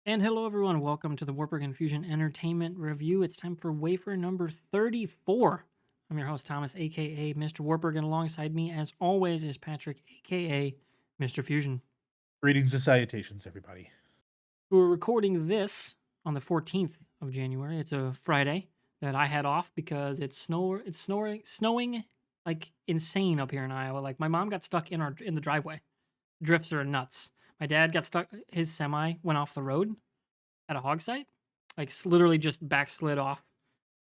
And hello, everyone. Welcome to the WARPburg Infusion Entertainment Review. It's time for WAFER number 34. I'm your host, Thomas, aka MrWartburg, and alongside me, as always, is Patrick, aka Mr. Fusion. Greetings and salutations, everybody. We're recording this on the 14th of January. It's a Friday that I had off because it's snowing like insane up here in Iowa. Like my mom got stuck in the driveway. Drifts are nuts. My dad got stuck. His semi went off the road at a hog site, like literally just backslid off,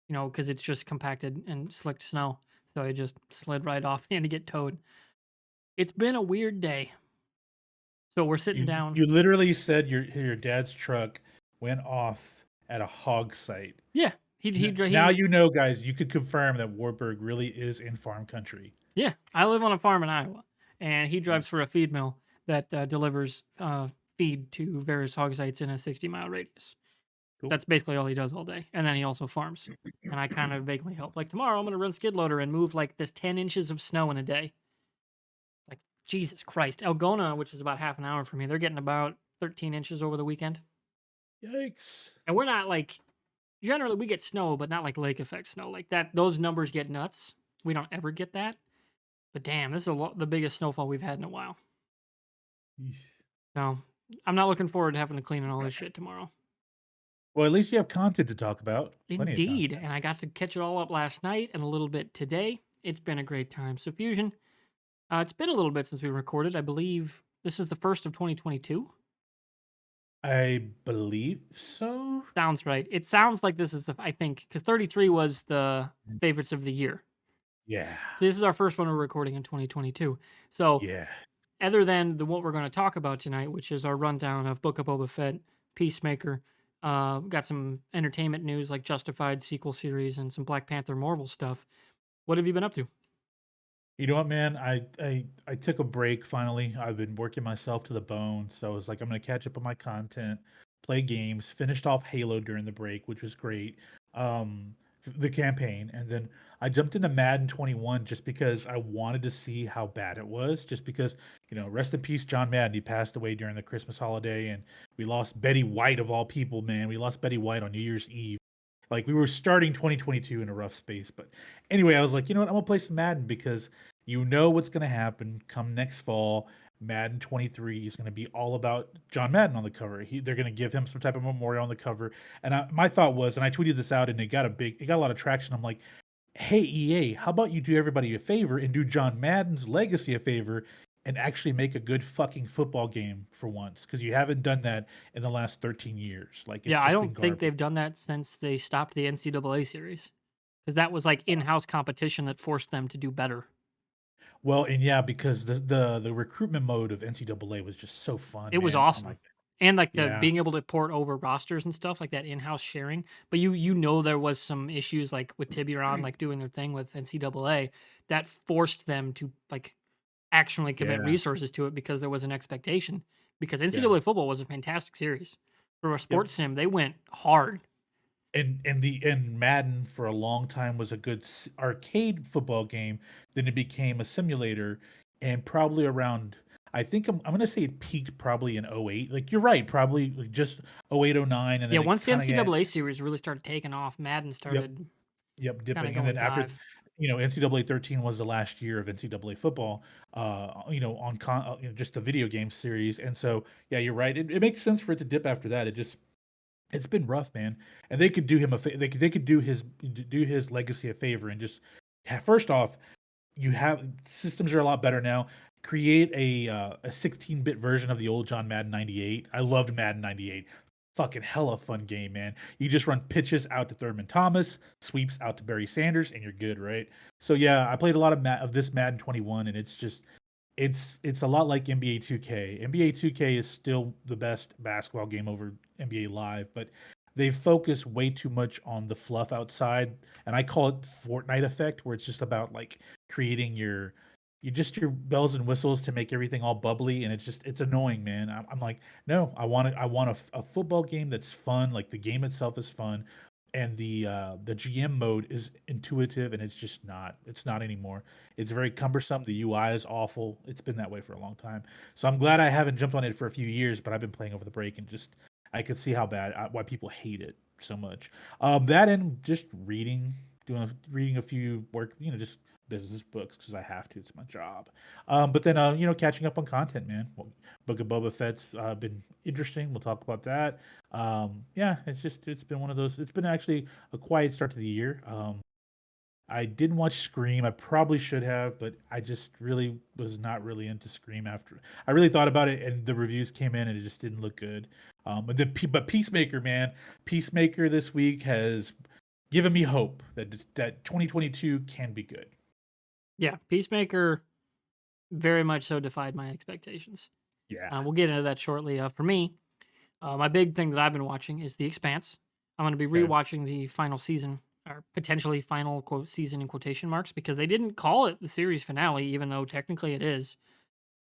because it's just compacted and slicked snow. So it just slid right off and to get towed. It's been a weird day. So we're sitting You down. you literally said your dad's truck went off at a hog site. Yeah, Now he you know, guys. You could confirm that Warburg really is in farm country. yeah. I live on a farm in Iowa, and he drives for a feed mill that delivers feed to various hog sites in a 60-mile radius. Cool. That's basically all he does all day, and then he also farms. And I kind of vaguely help. Like tomorrow, I'm gonna run skid loader and move like this 10 inches of snow in a day. Like, Jesus Christ. Algona, which is about half an hour from me, they're getting about 13 inches over the weekend. Yikes! And we're not like, generally we get snow, but not like lake effect snow. Like that, those numbers get nuts. We don't ever get that. But damn, this is the biggest snowfall we've had in a while. Yeesh. So I'm not looking forward to having to clean all this shit tomorrow. Well, at least you have content to talk about. Plenty of Indeed. content. And I got to catch it all up last night and a little bit today. It's been a great time. So, Fusion, it's been a little bit since we recorded. I believe this is the first of 2022. I believe so. Sounds right. It sounds like this is I think, because 33 was the Mm. favorites of the year. Yeah. So this is our first one we're recording in 2022. So Yeah. other than what we're going to talk about tonight, which is our rundown of Book of Boba Fett, Peacemaker, got some entertainment news like Justified sequel series and some Black Panther Marvel stuff. What have you been up to? You know what, man? I took a break finally. I've been working myself to the bone, so I was like, I'm gonna catch up on my content, play games. Finished off Halo during the break, which was great. The campaign, and then I jumped into Madden 21 just because I wanted to see how bad it was. Just because, rest in peace, John Madden. He passed away during the Christmas holiday, and we lost Betty White of all people, man. We lost Betty White on New Year's Eve. Like we were starting 2022 in a rough space, but anyway, I was like, you know what? I'm gonna play some Madden because you know what's going to happen come next fall. Madden 23 is going to be all about John Madden on the cover. They're going to give him some type of memorial on the cover. And my thought was, and I tweeted this out, and it got a lot of traction. I'm like, hey EA, how about you do everybody a favor and do John Madden's legacy a favor and actually make a good fucking football game for once? Because you haven't done that in the last 13 years. Like it's Yeah, I just been don't think garbage. they've done that since they stopped the NCAA series because that was like in-house competition that forced them to do better. Well, and yeah, because the recruitment mode of NCAA was just so fun, It was man. Oh my, awesome. And like the yeah. being able to port over rosters and stuff like that in-house sharing. But you know there was some issues like with Tiburon like doing their thing with NCAA that forced them to like actually commit Yeah, resources to it because there was an expectation. Because yeah, NCAA football was a fantastic series. For a yep. sports sim, they went hard. And Madden for a long time was a good arcade football game. Then it became a simulator, and probably around I think I'm gonna say it peaked probably in '08. Like you're right, probably like just '08, '09, and Yeah, then it once the kind of got NCAA series really started taking off, Madden yep, started yep, kind of dipping. And then going after, dive. NCAA 13 was the last year of NCAA football, just the video game series. And so yeah, you're right. It makes sense for it to dip after that. It's been rough, man, and they could do him a they could do his legacy a favor and just first off, you have systems are a lot better now. Create a 16-bit version of the old John Madden 98. I loved Madden 98. Fucking hella fun game, man. You just run pitches out to Thurman Thomas, sweeps out to Barry Sanders, and you're good, right? So yeah, I played a lot of this Madden 21, and it's just it's a lot like NBA 2K. NBA 2K is still the best basketball game over NBA Live, but they focus way too much on the fluff outside, and I call it Fortnite effect, where it's just about like creating your bells and whistles to make everything all bubbly, and it's annoying, man. I'm like, no, I want a football game that's fun, like the game itself is fun, and the GM mode is intuitive, and it's not anymore. It's very cumbersome. The UI is awful. It's been that way for a long time. So I'm glad I haven't jumped on it for a few years, but I've been playing over the break and just I could see how bad why people hate it so much. That and just reading a few work, just business books because I have to. It's my job. But then catching up on content, man. Well, Book of Boba Fett's been interesting. We'll talk about that. Yeah, it's been one of those. It's been actually a quiet start to the year. I didn't watch Scream. I probably should have, but I just really was not really into Scream after. I really thought about it, and the reviews came in, and it just didn't look good. But Peacemaker, man, Peacemaker this week has given me hope that 2022 can be good. Yeah, Peacemaker very much so defied my expectations. Yeah. We'll get into that shortly. For me, my big thing that I've been watching is The Expanse. I'm going to be Okay. rewatching the final season, or potentially final quote season in quotation marks, because they didn't call it the series finale, even though technically it is,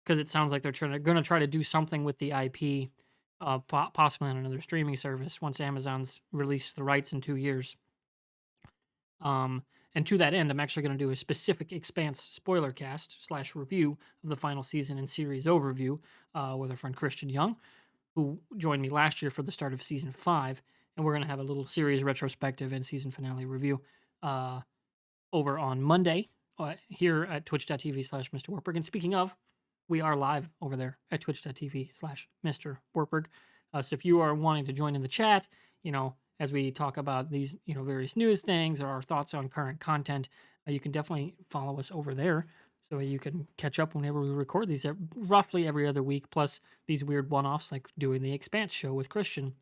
because it sounds like they're going to try to do something with the IP, possibly on another streaming service once Amazon's released the rights in 2 years. And to that end, I'm actually going to do a specific Expanse spoiler cast / review of the final season and series overview with our friend Christian Young, who joined me last year for the start of season 5. And we're going to have a little series retrospective and season finale review over on Monday here at twitch.tv/MrWartburg. And speaking of, we are live over there at twitch.tv/MrWartburg. So if you are wanting to join in the chat, as we talk about these, various news things or our thoughts on current content, you can definitely follow us over there so you can catch up whenever we record these roughly every other week, plus these weird one-offs like doing the Expanse show with Christian,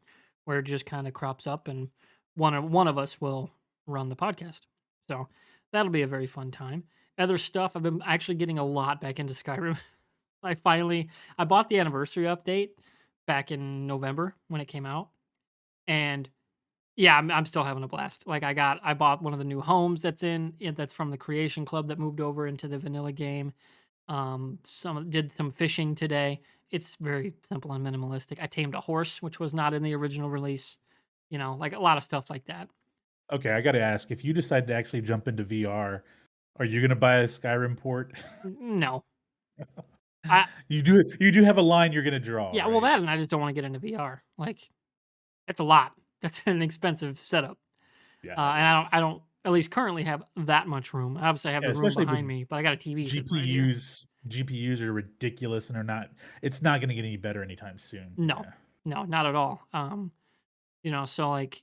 where it just kind of crops up and one of us will run the podcast. So that'll be a very fun time. Other stuff, I've been actually getting a lot back into Skyrim. I bought the anniversary update back in November when it came out, and yeah, I'm still having a blast. Like I bought one of the new homes that's from the Creation Club that moved over into the vanilla game. Did some fishing today. It's very simple and minimalistic. I tamed a horse, which was not in the original release. Like a lot of stuff like that. Okay, I got to ask, if you decide to actually jump into VR, are you going to buy a Skyrim port? No, I You do have a line you're going to draw, yeah, well right? that and I just don't want to get into VR. Like that's a lot. That's an expensive setup. Yeah, it And is. I don't at least currently have that much room. Obviously, I have Yeah, the room especially behind with me, but I got a TV sitting right here. GPUs are ridiculous and are not. It's not going to get any better anytime soon. No, Yeah. no, not at all. So like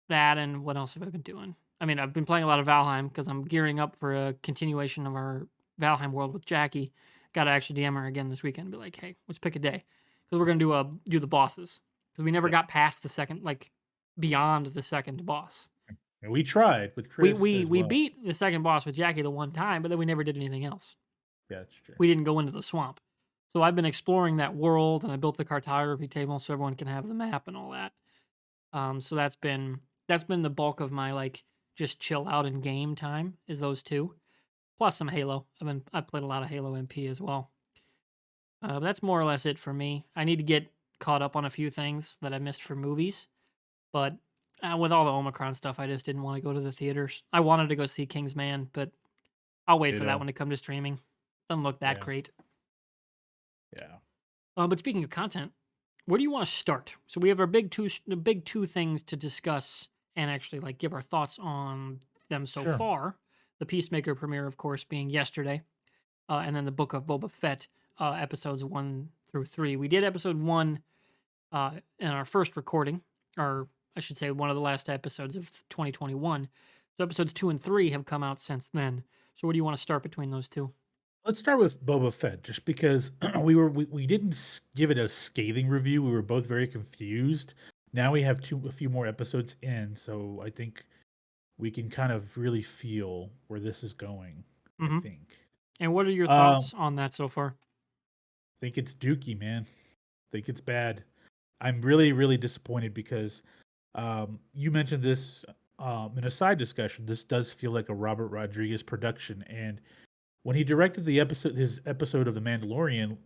that, and what else have I been doing? I mean, I've been playing a lot of Valheim because I'm gearing up for a continuation of our Valheim world with Jackie. Got to actually DM her again this weekend and be like, hey, let's pick a day because we're gonna do the bosses because we never Yeah. got past the second, like beyond the second boss. And we tried with We Chris we as we well. beat the second boss with Jackie the one time, but then we never did anything else. Yeah, that's true. We didn't go into the swamp. So I've been exploring that world, and I built the cartography table so everyone can have the map and all that. So that's been the bulk of my like just chill out and game time is those two, plus some Halo. I've played a lot of Halo MP as well. But that's more or less it for me. I need to get caught up on a few things that I missed for movies, but with all the Omicron stuff, I just didn't want to go to the theaters. I wanted to go see Kingsman, but I'll wait for that Ditto. one to come to streaming. Doesn't look that Yeah. great. Yeah. But speaking of content, where do you want to start? So we have our big two things to discuss and actually like give our thoughts on them so Sure. far. The Peacemaker premiere, of course, being yesterday, and then the Book of Boba Fett episodes 1 through 3. We did episode 1 in our first recording, or I should say, one of the last episodes of 2021. So episodes 2 and 3 have come out since then. So where do you want to start between those two? Let's start with Boba Fett, just because we didn't give it a scathing review. We were both very confused. Now we have a few more episodes in, so I think we can kind of really feel where this is going. I Hmm. think. And what are your Um, thoughts on that so far? think it's Dookie, man. Think it's bad. I'm really, really disappointed because you mentioned this in a side discussion. This does feel like a Robert Rodriguez production, and when he directed his episode of The Mandalorian,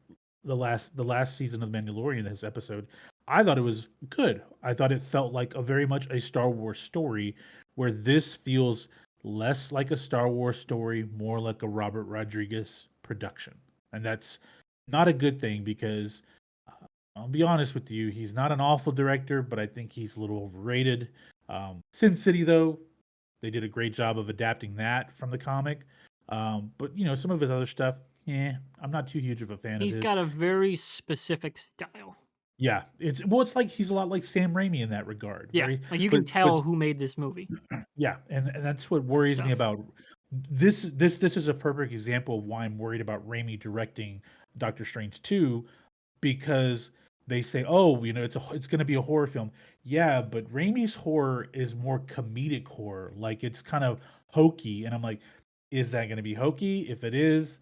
the last season of The Mandalorian, his episode, I thought it was good. I thought it felt like a very much a Star Wars story, where this feels less like a Star Wars story, more like a Robert Rodriguez production, and that's not a good thing because I'll be honest with you, he's not an awful director, but I think he's a little overrated. Sin City, though, they did a great job of adapting that from the comic. But some of his other stuff, I'm not too huge of a fan of He's his. got a very specific style. Yeah, it's like he's a lot like Sam Raimi in that regard, Yeah, where he, like, you but can tell who made this movie yeah, and that's what and worries me stuff. about this is a perfect example of why I'm worried about Raimi directing Doctor Strange 2 because they say, "Oh, it's going to be a horror film." Yeah, but Raimi's horror is more comedic horror. Like it's kind of hokey, and I'm like, is that going to be hokey? If it is,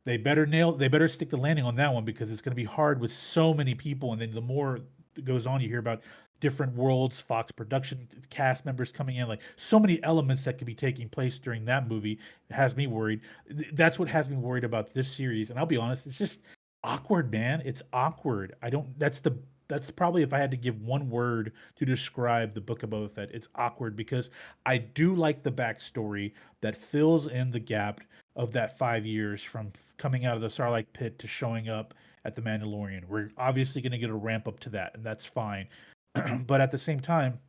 they better stick the landing on that one because it's going to be hard with so many people, and then the more it goes on, you hear about different worlds, Fox production cast members coming in, like so many elements that could be taking place during that movie. It has me worried. That's what has me worried about this series, and I'll be honest, it's just awkward, man. It's awkward. I don't that's probably if I had to give one word to describe the Book of Boba Fett, it's awkward because I do like the backstory that fills in the gap of that 5 years from coming out of the Sarlacc pit to showing up at the Mandalorian. We're obviously going to get a ramp up to that, and that's fine. But at the same time,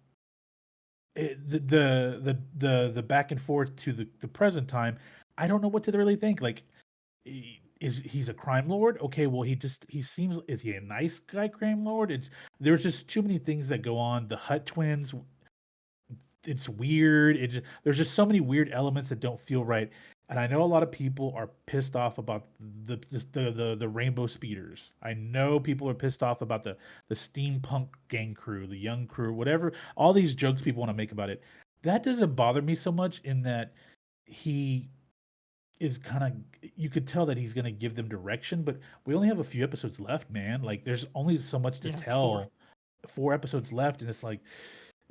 the back and forth to the present time, I don't know what to really think. Like, he's a crime lord? Okay, well he seems is he a nice guy crime lord? There's just too many things that go on. The Hutt twins, it's weird. There's just so many weird elements that don't feel right. And I know a lot of people are pissed off about the rainbow speeders. I know people are pissed off about the steampunk gang crew, the young crew, whatever. All these jokes people want to make about it. That doesn't bother me so much in that he is kind of you could tell that he's going to give them direction, but we only have a few episodes left, man. Like there's only so much to Yeah, 4. tell. 4 episodes left, and it's like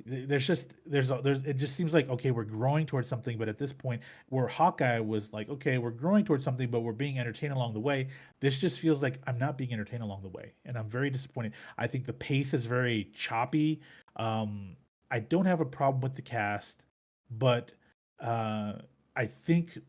there's it just seems like okay, we're growing towards something, but at this point, where Hawkeye was like, okay, we're growing towards something, but we're being entertained along the way. This just feels like I'm not being entertained along the way, and I'm very disappointed. I think the pace is very choppy. I don't have a problem with the cast, but uh, I think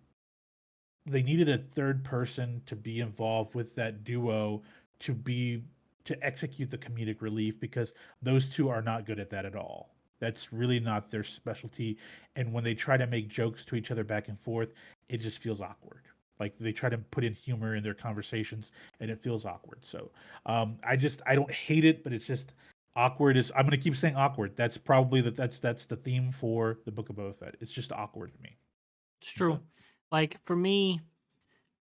they needed a third person to be involved with that duo to be to execute the comedic relief because those two are not good at that at all. That's really not their specialty. And when they try to make jokes to each other back and forth, it just feels awkward. Like they try to put in humor in their conversations and it feels awkward. So I don't hate it, but it's just awkward is I'm gonna keep saying awkward. That's probably that's the theme for the Book of Boba Fett. It's just awkward to me. It's That's true. it. Like, for me,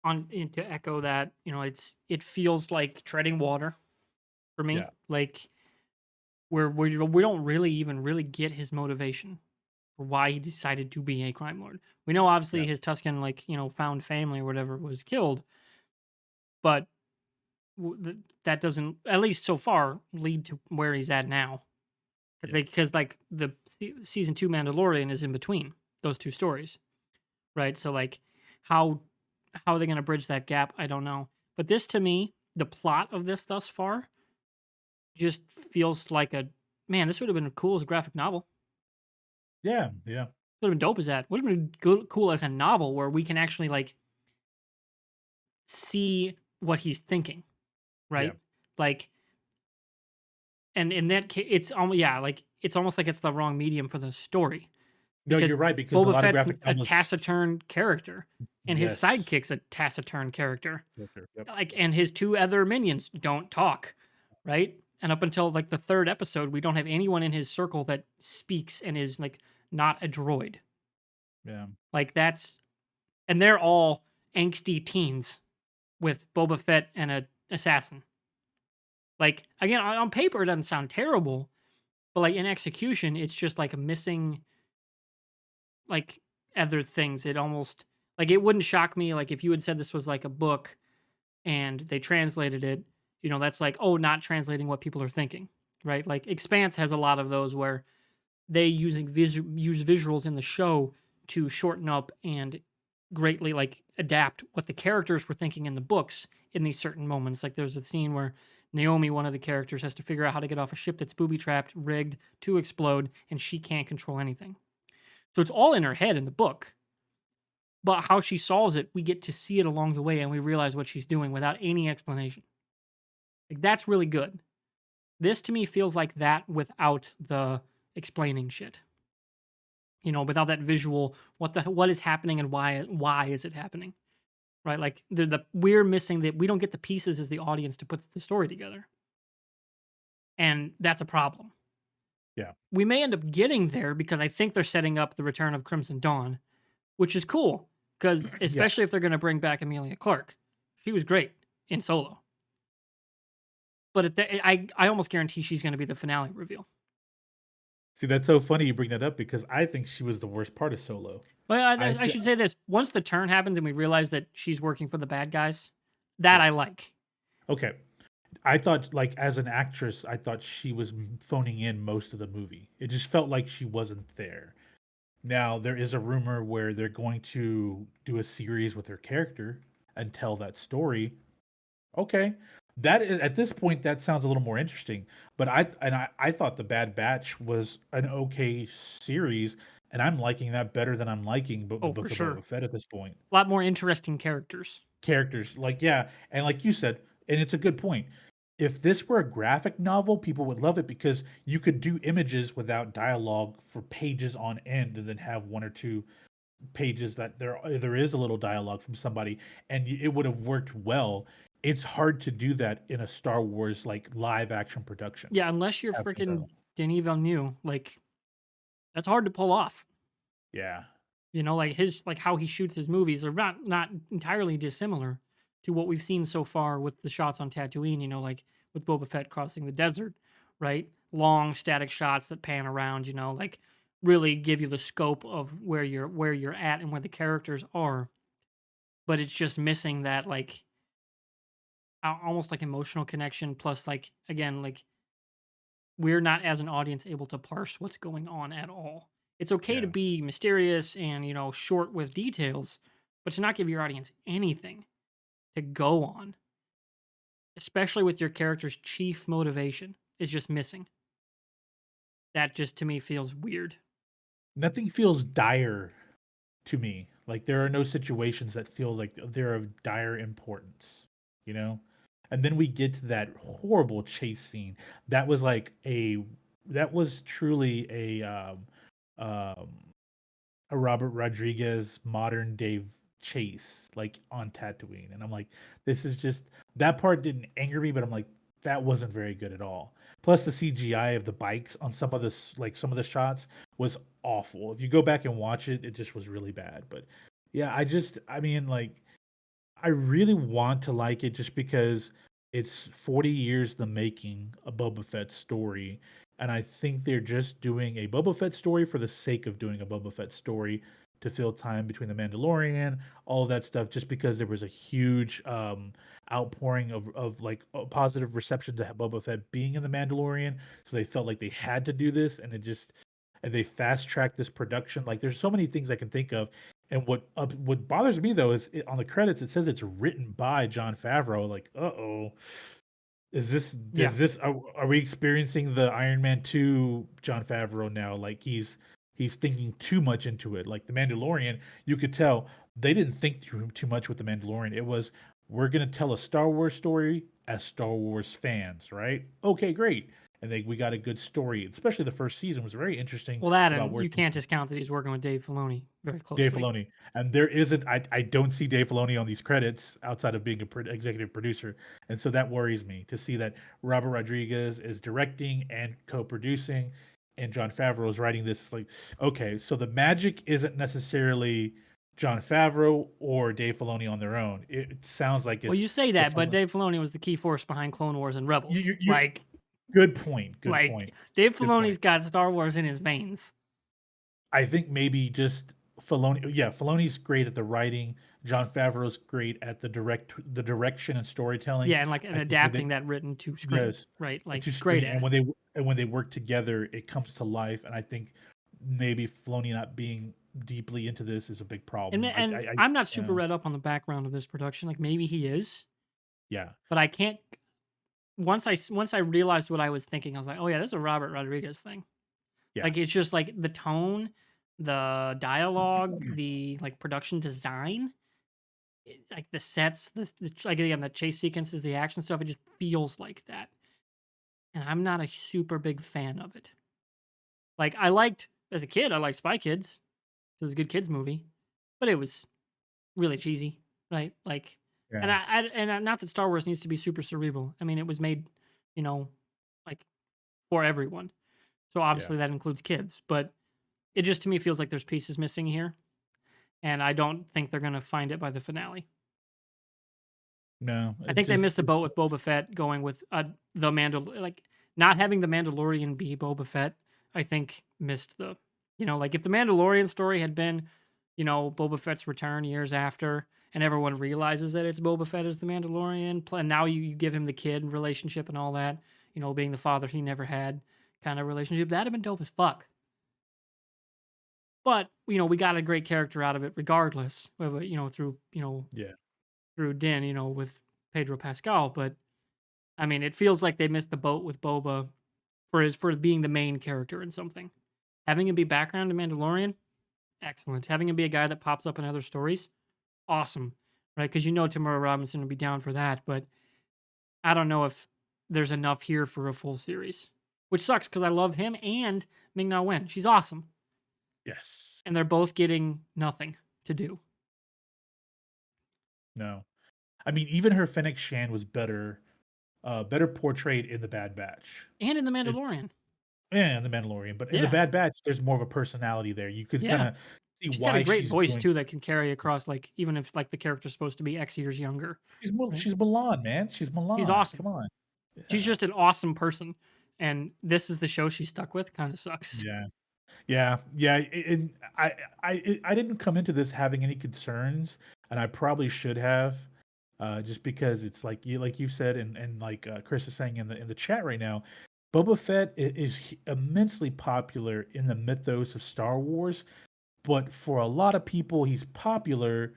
and to echo that, it feels like treading water for me. Yeah. Like, we don't really even really get his motivation for why he decided to be a crime lord. We know obviously Yeah. his Tuscan, like, found family or whatever was killed, but that doesn't, at least so far, lead to where he's at now. Yeah. Because like the season 2 Mandalorian is in between those two stories, right? So like, how how are they going to bridge that gap? I don't know. But this to me, the plot of this thus far just feels like a man. This would have been cool as a graphic novel. Yeah. Yeah. Would have been dope as that. Would have been cool as a novel where we can actually like see what he's thinking, Yeah. right? Like, and in that case, it's almost yeah, like it's almost like it's the wrong medium for the story No, you're because right because a Boba lot of Fett's graphic a novels. taciturn character, and his Yes. sidekick's a taciturn character. Sure, sure. Yep. Like, and his two other minions don't talk, right? And up until like the third episode, we don't have anyone in his circle that speaks and is like not a droid. Yeah. Like that's, and they're all angsty teens with Boba Fett and a assassin. Like again, on paper it doesn't sound terrible, but like in execution, it's just like a missing like other things. It almost like it wouldn't shock me like if you had said this was like a book and they translated it, that's like, oh, not translating what people are thinking, right? Like Expanse has a lot of those where they use visuals in the show to shorten up and greatly like adapt what the characters were thinking in the books in these certain moments. Like there's a scene where Naomi, one of the characters, has to figure out how to get off a ship that's booby trapped, rigged to explode, and she can't control anything. So it's all in her head in the book. But how she solves it, we get to see it along the way and we realize what she's doing without any explanation. Like, that's really good. This to me feels like that without the explaining shit. Without that visual, what is happening and why is it happening? Right? Like we're missing that we don't get the pieces as the audience to put the story together. And that's a problem. Yeah. We may end up getting there because I think they're setting up the return of Crimson Dawn, which is cool because Yeah. especially if they're going to bring back Emilia Clarke. She was great in Solo. But I almost guarantee she's going to be the finale reveal. See, that's so funny you bring that up because I think she was the worst part of Solo. Well, I I th- should say this. Once the turn happens and we realize that she's working for the bad guys, that yeah. I like. Okay. I thought, like, as an actress, I thought she was phoning in most of the movie. It just felt like she wasn't there. Now, there is a rumor where they're going to do a series with her character and tell that story. Okay. That is, at this point, that sounds a little more interesting. But I thought The Bad Batch was an okay series, and I'm liking that better than I'm liking the Oh, for Book of sure. Boba Fett at this point. A lot more interesting characters. Characters, like, yeah, and like you said, and it's a good point. If this were a graphic novel, people would love it because you could do images without dialogue for pages on end, and then have one or two pages that there is a little dialogue from somebody, and it would have worked well. It's hard to do that in a Star Wars like live action production. Yeah, unless you're Have to freaking go. Denis Villeneuve, like that's hard to pull off. Yeah, Like how he shoots his movies are not entirely dissimilar to what we've seen so far with the shots on Tatooine. Like with Boba Fett crossing the desert, right? Long static shots that pan around. Like really give you the scope of where you're at and where the characters are. But it's just missing that like almost like emotional connection. Plus, like again, like we're not as an audience able to parse what's going on at all. It's okay to yeah. be mysterious and, short with details, but to not give your audience anything to go on, especially with your character's chief motivation, is just missing. That just to me feels weird. Nothing feels dire to me. Like, there are no situations that feel like they're of dire importance, you know? And then we get to that horrible chase scene. That was like that was truly um a Robert Rodriguez modern day chase, like on Tatooine. And I'm like, this is just, that part didn't anger me, but I'm like, that wasn't very good at all. Plus the CGI of the bikes on some of this, like some of the shots was awful. If you go back and watch it, it just was really bad. But yeah, I mean, like, I really want to like it just because it's 40 years the making a Boba Fett story. And I think they're just doing a Boba Fett story for the sake of doing a Boba Fett story to fill time between the Mandalorian, all of that stuff, just because there was a huge outpouring of like a positive reception to Boba Fett being in the Mandalorian. So they felt like they had to do this, and and they fast tracked this production. Like, there's so many things I can think of, and what bothers me though is on the credits it says it's written by John Favreau. Like, uh-oh, Yeah. are we experiencing the Iron Man 2 John Favreau now? Like, he's thinking too much into it. Like the Mandalorian, you could tell they didn't think too much with the Mandalorian. It was, we're gonna tell a Star Wars story as Star Wars fans, right? Okay, great. And we got a good story. Especially the first season was very interesting Well, that about and where you can't discount that he's working with Dave Filoni very Dave closely. Filoni, and there isn't. I don't see Dave Filoni on these credits outside of being a executive producer, and so that worries me to see that Robert Rodriguez is directing and co-producing, and John Favreau is writing this. It's like, okay, so the magic isn't necessarily John Favreau or Dave Filoni on their own. It sounds like Well, it's you say the that, but Dave Filoni was the key force behind Clone Wars and Rebels. you. Good point. Good Like point. Dave Good Filoni's point. got Star Wars in his veins. I think maybe just Filoni. Yeah, Filoni's great at the writing. John Favreau's great at the direction and storytelling. Yeah, and like and I think when adapting that written to screen, yes, right? Like to he's great screen, at and it. when they work together, it comes to life. And I think maybe Filoni not being deeply into this is a big And problem. and I'm not super read up on the background of this production. Like maybe he is, Yeah, but I can't. Once I realized what I was thinking, I was like, oh yeah, this is a Robert Rodriguez thing. yeah, Like it's just like the tone, the dialogue, the like production design. like the sets, like again the chase sequences, the action stuff. It just feels like that, and I'm not a super big fan of it. Like I liked as a kid, I liked Spy Kids. It was a good kids movie, but it was really cheesy, right? Like, Yeah, not that Star Wars needs to be super cerebral. I mean, it was made, you know, like for everyone. So yeah. obviously that includes kids, but it just to me feels like there's pieces missing here, and I don't think they're gonna find it by the finale. No, I it think they just missed the boat with Boba Fett going with the Mandal like not having the Mandalorian be Boba Fett. I think missed the, like if the Mandalorian story had been, Boba Fett's return years after, and everyone realizes that it's Boba Fett as the Mandalorian, and now you give him the kid relationship and all that, being the father he never had kind of relationship, that'd have been dope as fuck. But we got a great character out of it regardless, through yeah. through Din, with Pedro Pascal, but I mean, it feels like they missed the boat with Boba for being the main character in something. Having him be background in Mandalorian, excellent. Having him be a guy that pops up in other stories, awesome. Right? Because Tamura Robinson would be down for that, but I don't know if there's enough here for a full series. Which sucks because I love him and Ming Na Wen. She's awesome. Yes. And they're both getting nothing to do. No. I mean, even her Fennec Shan was better portrayed in the Bad Batch. And in The It's Mandalorian. and the Mandalorian, but in the Yeah. Bad Batch, there's more of a personality there. You could Yeah. kinda see She's got a why great she's voice doing. too that can carry across like even if like the character's supposed to be X years younger. Right? She's Milan, man. She's She's Milan. awesome. Come on. She's Yeah. just an awesome person, and this is the show she's stuck with, kinda sucks. Yeah. Yeah. Yeah, and I didn't come into this having any concerns, and I probably should have, just because it's like you said, and like, Chris is saying in the chat right now, Boba Fett is immensely popular in the mythos of Star Wars, but for a lot of people, he's popular,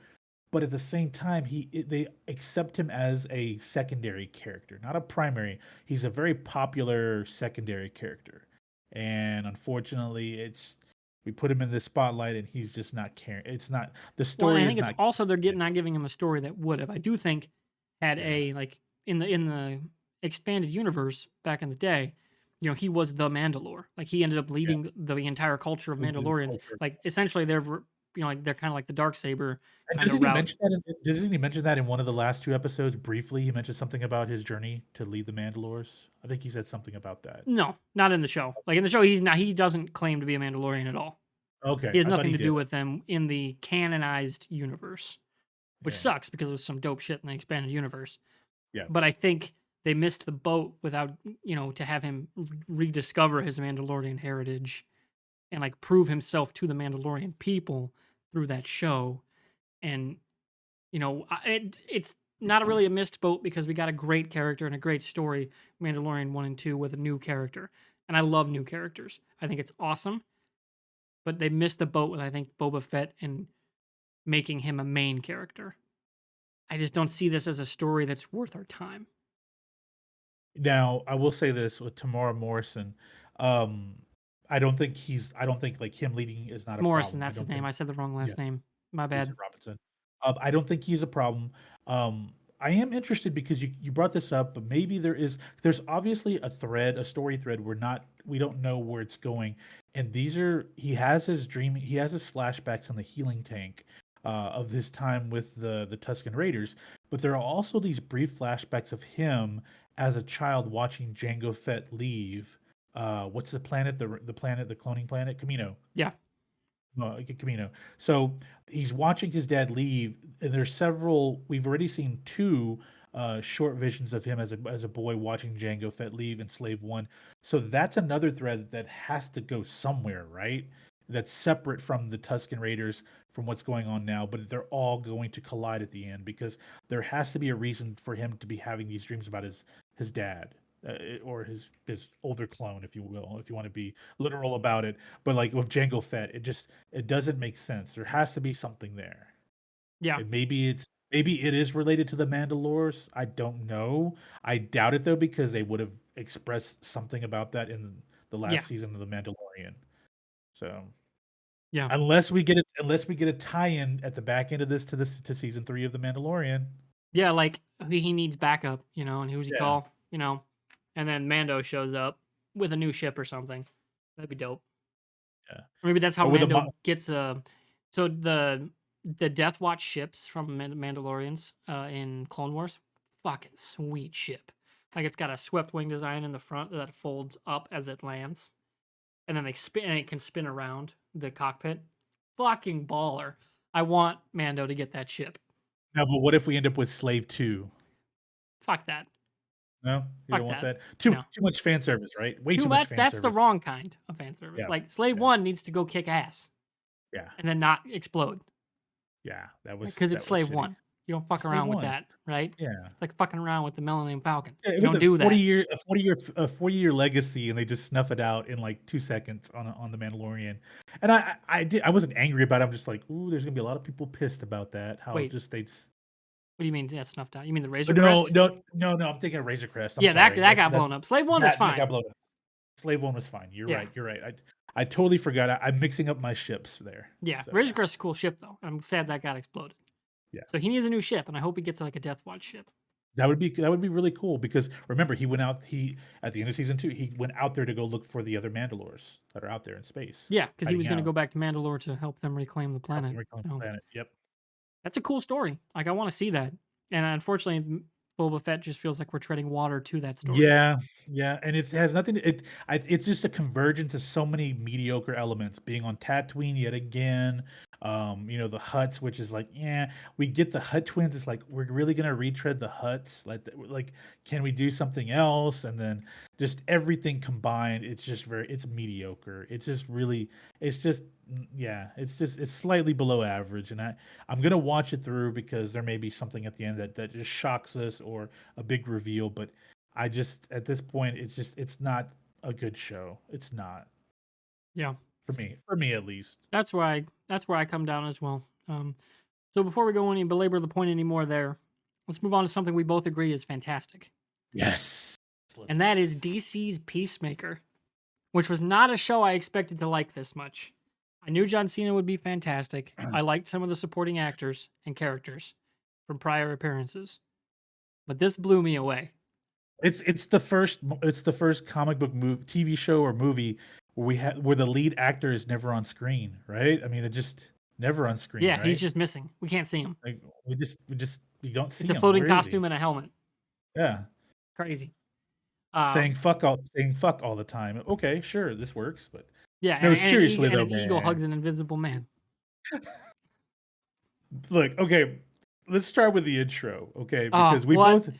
but at the same time, they accept him as a secondary character, not a primary. He's a very popular secondary character, and unfortunately, it's we put him in the spotlight, and he's just not caring. It's not the Well, and story I is think it's not. also they're not giving him a story that would have. I do think had Yeah, like in the expanded universe back in the day, he was the Mandalore. Like he ended up yeah. leading the entire culture of The Mandalorians. culture. Like essentially like they're kind of like the dark saber And kind of route. doesn't he mention that in one of the last 2 episodes briefly? He mentioned something about his journey to lead the Mandalores. I think he said something about that. No, not in the show. Like in the show, he doesn't claim to be a Mandalorian at all. He Okay, has I thought nothing he to did. do with them in the canonized universe, which Yeah, sucks because it was some dope shit in the expanded universe. yeah. But I think they missed the boat without, to have him rediscover his Mandalorian heritage and like prove himself to the Mandalorian people through that show. And it's not really a missed boat because we got a great character and a great story, Mandalorian 1 and 2 with a new character. And I love new characters. I think it's awesome, but they missed the boat with I think Boba Fett and making him a main character. I just don't see this as a story that's worth our time. Now, I will say this with Tamara Morrison, um, I don't think, like, him leading is not a Morrison, problem. I that's his don't name. think. I said the wrong Yeah. last name. My Is it bad. Robinson? I don't think he's a problem. I am interested because you brought this up, but maybe there's obviously a story thread we don't know where it's going, and he has he has his flashbacks on the healing tank, of his time with the Tusken Raiders, but there are also these brief flashbacks of him as a child watching Jango Fett leave. What's the planet? The cloning planet, Camino. Yeah. Camino. So he's watching his dad leave, and there's several. We've already seen two short visions of him as a boy watching Jango Fett leave in Slave One. So that's another thread that has to go somewhere, right? That's separate from the Tusken Raiders, from what's going on now, but they're all going to collide at the end because there has to be a reason for him to be having these dreams about his dad. Or his older clone, if you will, if you want to be literal about it. But like with Jango Fett, it doesn't make sense. There has to be something there. Yeah. And maybe it is related to the Mandalores. I don't know. I doubt it though because they would have expressed something about that in the Yeah. last season of The Mandalorian. So Yeah. Unless we get a tie-in at the back end of this to season 3 of The Mandalorian. Yeah, like, he needs backup, and who's he Yeah, call, and then Mando shows up with a new ship or something. That'd be dope. yeah. Or maybe that's how Or with a Mando mo gets a so the Death Watch ships from Mandalorians, in Clone Wars, fucking sweet ship. Like, it's got a swept wing design in the front that folds up as it lands, and then they spin and it can spin around the cockpit. Fucking baller. I want Mando to get that ship. No, but what if we end up with Slave 2? Fuck that. No? You don't Fuck want that. that? Too No. too much fan service, right? Way Too too much much. fan That's the service. wrong kind of fan service. Yeah, Like, Slave yeah, 1 needs to go kick ass yeah, and then not explode yeah. because it's That was Slave shitty. 1. You don't fuck Slave around with 1. that, right? Yeah. It's like fucking around with the Millennium Falcon. Yeah, it You was don't do that. a 40-year legacy, and they just snuff it out in, like, 2 seconds on The Mandalorian. And I wasn't angry about it, I'm just like, "Ooh, there's gonna be a lot of people pissed about that." How Wait, just they just what do you mean that's snuffed out? You mean the Razor No, Crest? no, no, no, I'm thinking of Razor Crest, I'm Yeah, that sorry. that got blown up. Slave 1 was That got fine. blown up. Slave 1 was fine. Yeah. You're right. I totally forgot. I'm mixing up my ships there. Yeah. So, Razor yeah. Crest is a cool ship though. I'm sad that got exploded. Yeah. So he needs a new ship, and I hope he gets like a Death Watch ship. That would be really cool because remember he went out he at the end of season 2, he went out there to go look for the other Mandalores that are out there in space, Yeah, because he was hiding going to out, go back to Mandalore to help them reclaim the help planet. them reclaim the So planet. Yep. that's a cool story. Like, I want to see that. And unfortunately, Boba Fett just feels like we're treading water to that story. Yeah, yeah, and it has nothing to it's just a convergence of so many mediocre elements, being on Tatooine yet again, the Hutts, which is like, yeah, we get the Hutt twins, it's like, we're really gonna retread the Hutts? Like, can we do something else? And then just everything combined, it's mediocre. It's just yeah, it's slightly below average, and I'm gonna watch it through because there may be something at the end that just shocks us or a big reveal, but I just at this point it's not a good show. It's not Yeah, for me at least. that's where I come down as well. So before we go any belabor the point anymore, there, let's move on to something we both agree is fantastic, Yes. and that is DC's Peacemaker, which was not a show I expected to like this much. I knew John Cena would be fantastic. I liked some of the supporting actors and characters from prior appearances, but this blew me away. It's the first comic book TV show or movie where the lead actor is never on screen, right? I mean, it just never on screen, Yeah, he's right? just missing. We can't see him. Like we don't see It's a him. floating Where is he? costume and a helmet. Yeah, Crazy. saying fuck all the time. Okay, sure, this works, but Yeah, no, and seriously and though, an eagle man. hugs an invisible man. Look, okay, let's start with the intro, okay? Oh, Because we what? both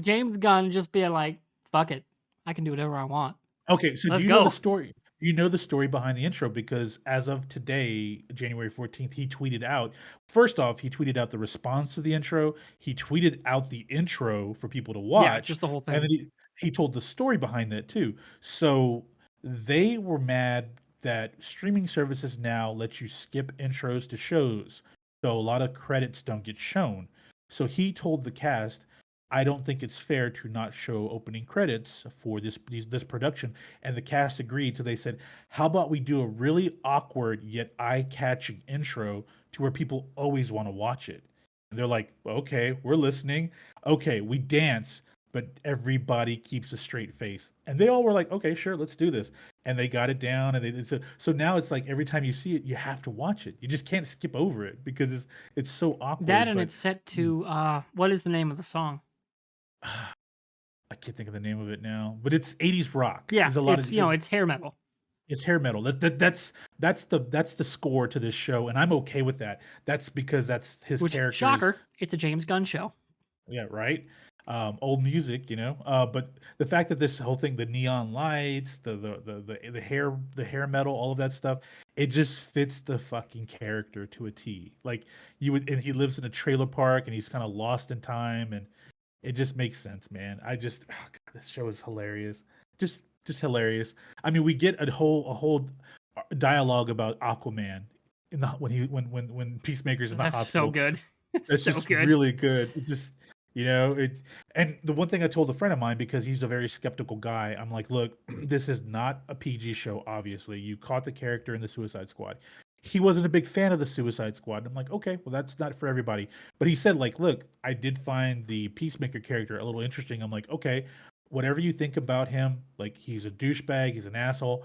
James Gunn just being like, fuck it. I can do whatever I want. Okay, so do Let's you know the go. story? Do you know the story behind the intro? Because as of today, January 14th, he tweeted out. First off, he tweeted out the response to the intro. He tweeted out the intro for people to Yeah, watch, just the whole and thing. then he told the story behind that too. So they were mad that streaming services now let you skip intros to shows, so a lot of credits don't get shown. So he told the cast, I don't think it's fair to not show opening credits for this production. And the cast agreed. So they said, how about we do a really awkward yet eye-catching intro to where people always want to watch it? And they're like, okay, we're listening. Okay, we dance, but everybody keeps a straight face. And they all were like, okay, sure, let's do this. And they got it down. And so now it's like every time you see it, you have to watch it. You just can't skip over it because it's so That awkward. and But it's set to, what is the name of the song? I can't think of the name of it now, but it's 80s rock. Yeah, There's a lot it's, of it's hair metal. it's hair metal. That's the score to this show, and I'm okay with that. That's because that's his Which, characters. shocker, it's a James Gunn show. Yeah, right. Old music, but the fact that this whole thing, the neon lights, the hair metal, all of that stuff, it just fits the fucking character to a T. Like and he lives in a trailer park, and he's kind of lost in time, and it just makes sense, man. Oh God, this show is hilarious. Just hilarious. I mean, we get a whole dialogue about Aquaman when Peacemaker's in the That's so hospital. good. That's So just good. really good. It just You know, and the one thing I told a friend of mine, because he's a very skeptical guy, I'm like, look, this is not a PG show, obviously. You caught the character in the Suicide Squad. He wasn't a big fan of the Suicide Squad. I'm like, okay, well, that's not for everybody. But he said, like, look, I did find the Peacemaker character a little interesting. I'm like, okay, whatever you think about him, like, he's a douchebag, he's an asshole.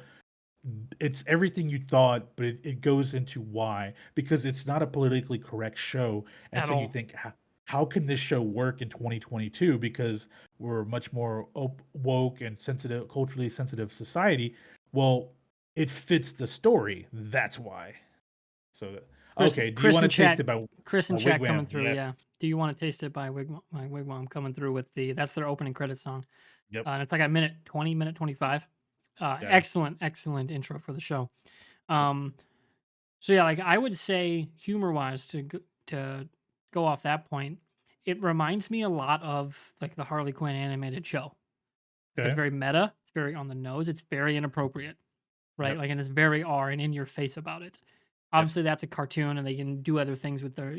It's everything you thought, but it goes into why, because it's not a politically correct show. And At so you all. think, how can this show work in 2022? Because we're much more woke and sensitive, culturally sensitive society. Well, it fits the story. That's why. So, Chris, okay. Do you Chris want in to taste chat, it by Chris in chat coming Wigwam? through. Yes. Yeah. Do you want to taste it by Wigwam coming through with that's their opening credit song. Yep. And it's like a minute 20, minute 25. Yeah. Excellent intro for the show. Yep. Um, so yeah, like I would say humor wise to go off that point, it reminds me a lot of like the Harley Quinn animated show. Like it's Okay. very meta, it's very on the nose, it's very inappropriate, right? Yep. Like and it's very R and in your face about it. Yep. Obviously, that's a cartoon, and they can do other things with their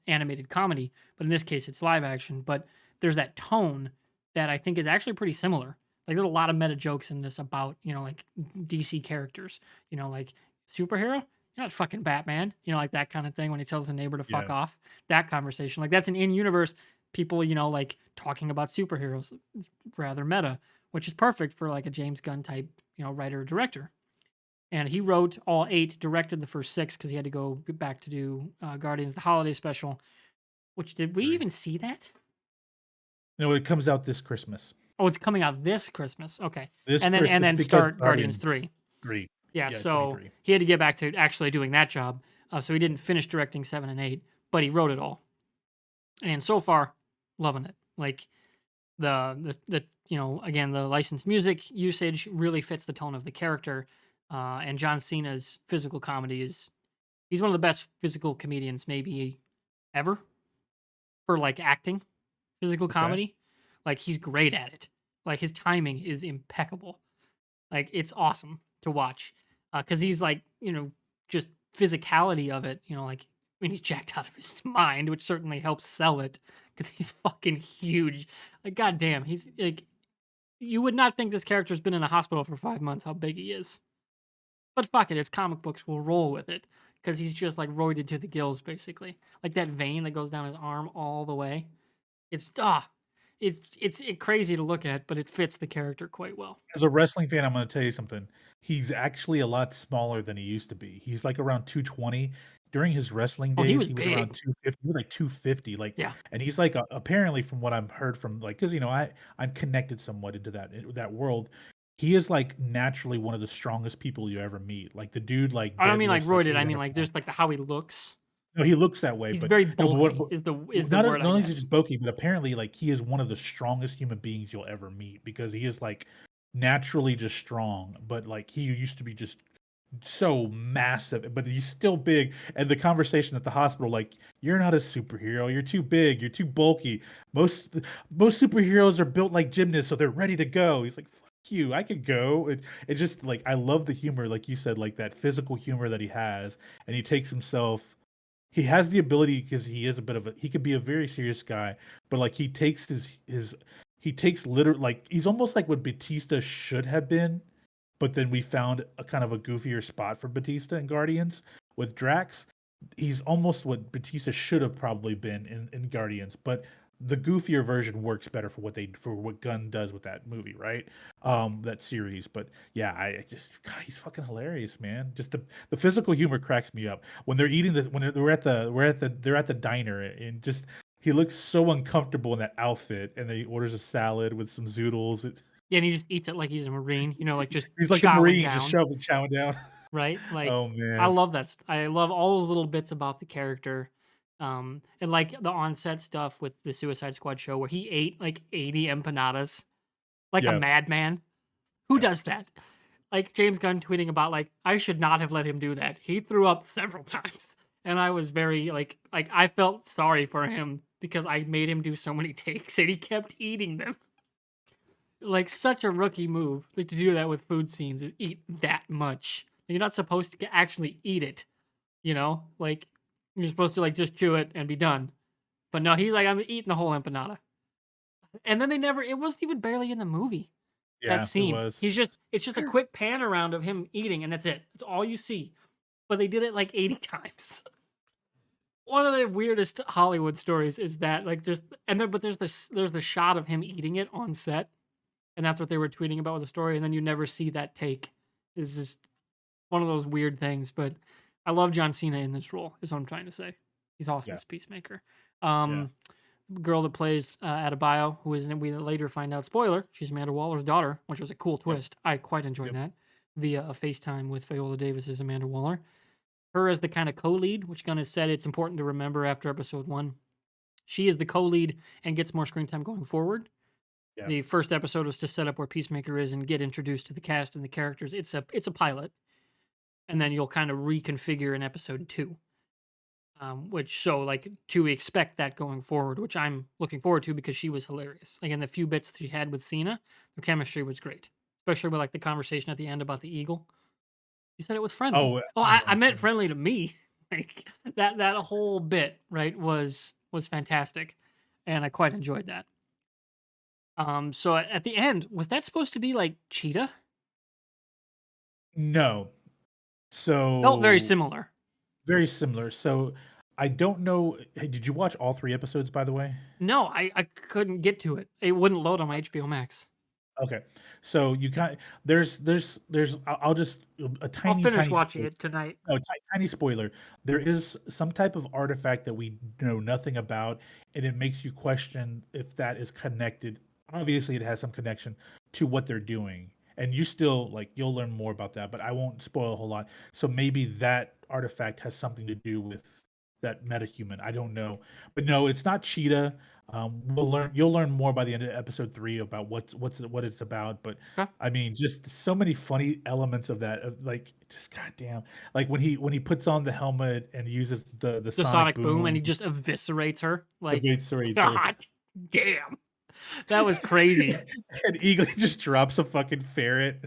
animated comedy. But in this case, it's live action. But there's that tone that I think is actually pretty similar. Like there's a lot of meta jokes in this about like DC characters. Like superhero, you're not fucking Batman. Like that kind of thing when he tells the neighbor to fuck Yeah. off. That conversation, like that's an in-universe people like talking about superheroes. It's rather meta, which is perfect for like a James Gunn type writer or director. And he wrote all 8, directed the first 6 because he had to go back to do Guardians the Holiday Special. Which did we 3. even see that? No, it comes out this Christmas. Oh, it's coming out this Christmas. Okay, This and Christmas then because start Guardians Guardians 3. 3. Yeah, Yeah, so 23. he had to get back to actually doing that job. So he didn't finish directing 7 and 8, but he wrote it all. And so far, loving it. Like the again the licensed music usage really fits the tone of the character. And John Cena's physical comedy he's one of the best physical comedians maybe ever for like acting physical Okay. comedy. Like he's great at it. Like his timing is impeccable. Like it's awesome to watch because he's like just physicality of it. Like I mean he's jacked out of his mind, which certainly helps sell it because he's fucking huge. Like goddamn, he's like you would not think this character's been in a hospital for 5 months. How big he is. But fuck it, it's comic books. We'll roll with it because he's just like roided to the gills, basically. Like that vein that goes down his arm all the way. It's it's crazy to look at, but it fits the character quite well. As a wrestling fan, I'm gonna tell you something. He's actually a lot smaller than he used to be. He's, like, around 220. During his wrestling Oh, he days, was he was around big. 250. He was, like, 250, like, Yeah. and he's, like, apparently from what I've heard from, like, because I'm connected somewhat into that world. He is, like, naturally one of the strongest people you ever meet. Like, the dude, like, I don't mean like deadlifts, like, roided. I mean 800 like pounds. just like the how he looks. No, he looks that way, He's but very no, but bulky. Is the word not I only is he just guess. bulky, but apparently, like, he is one of the strongest human beings you'll ever meet because he is, like, naturally just strong, but, like, he used to be just so massive, but he's still big. And the conversation at the hospital, like, you're not a superhero. You're too big. You're too bulky. Most most superheroes are built like gymnasts, so they're ready to go. He's like, fuck you. I could go. It just like I love the humor, like you said, like that physical humor that he has, and he takes himself. He has the ability because he is a bit of a. He could be a very serious guy, but like he takes his. He takes literally like he's almost like what Batista should have been, but then we found a kind of a goofier spot for Batista in Guardians with Drax. He's almost what Batista should have probably been in Guardians, but the goofier version works better for what Gunn does with that movie, right? That series. But yeah, I just God, he's fucking hilarious, man. Just the physical humor cracks me up when they're eating this when they're at the diner and just he looks so uncomfortable in that outfit and then he orders a salad with some zoodles. Yeah, and he just eats it like he's a marine. Like just He's like a chowing marine, just down. chowing down. Right? Like, Oh, I man. love that. I love all the little bits about the character. And like the on-set stuff with the Suicide Squad show where he ate like 80 empanadas like a Yeah, madman. Who yeah. does that? Like James Gunn tweeting about like I should not have let him do that. He threw up several times, and I was very like I felt sorry for him because I made him do so many takes and he kept eating them. Like such a rookie move, like to do that with food scenes is eat that much. You're not supposed to actually eat it, like you're supposed to like just chew it and be done. But no, he's like I'm eating the whole empanada. And then it wasn't even barely in the movie, that Yeah, it scene. was. It's just a quick pan around of him eating, and that's it. That's all you see. But they did it like 80 times. One of the weirdest Hollywood stories is that like but there's the shot of him eating it on set, and that's what they were tweeting about with the story, and then you never see that take. It's just one of those weird things, but I love John Cena in this role, is what I'm trying to say. He's awesome Yeah, as Peacemaker. yeah, Um, girl that plays Adebayo, who is, we later find out, spoiler, she's Amanda Waller's daughter, which was a cool yep, twist. I quite enjoyed yep. that via a FaceTime with Viola Davis as Amanda Waller. Her as the kind of co-lead, which Gunn has said it's important to remember after episode 1. She is the co-lead and gets more screen time going forward. Yeah. The first episode was to set up where Peacemaker is and get introduced to the cast and the characters. It's a pilot, and then you'll kind of reconfigure in episode 2. Which so like to expect that going forward, which I'm looking forward to because she was hilarious. Like in the few bits she had with Cena, the chemistry was great, especially with like the conversation at the end about the eagle. You said it was friendly. Oh, Oh, I I know. meant friendly to me. Like that whole bit, right, was fantastic, and I quite enjoyed that. So at the end, was that supposed to be like Cheetah? No. Felt very So similar. very similar. So I don't know. Hey, did you watch all 3 episodes, by the way? No, I couldn't get to it. It wouldn't load on my HBO Max. Okay. So you kind there's I'll just a I'll tiny finish tiny watching spoiler. it tonight. No, tiny spoiler. There is some type of artifact that we know nothing about, and it makes you question if that is connected. Obviously, it has some connection to what they're doing, and you still like you'll learn more about that, but I won't spoil a whole lot. So maybe that artifact has something to do with that metahuman. I don't know, but no, it's not Cheetah. You'll learn more by the end of episode 3 about what it's about. But Okay. I mean, just so many funny elements of that. Of like, just goddamn, like when he puts on the helmet and uses the The sonic sonic boom, and boom, he just eviscerates her. the Like, bait serrates her, God damn, that was crazy. and Eagle just drops a fucking ferret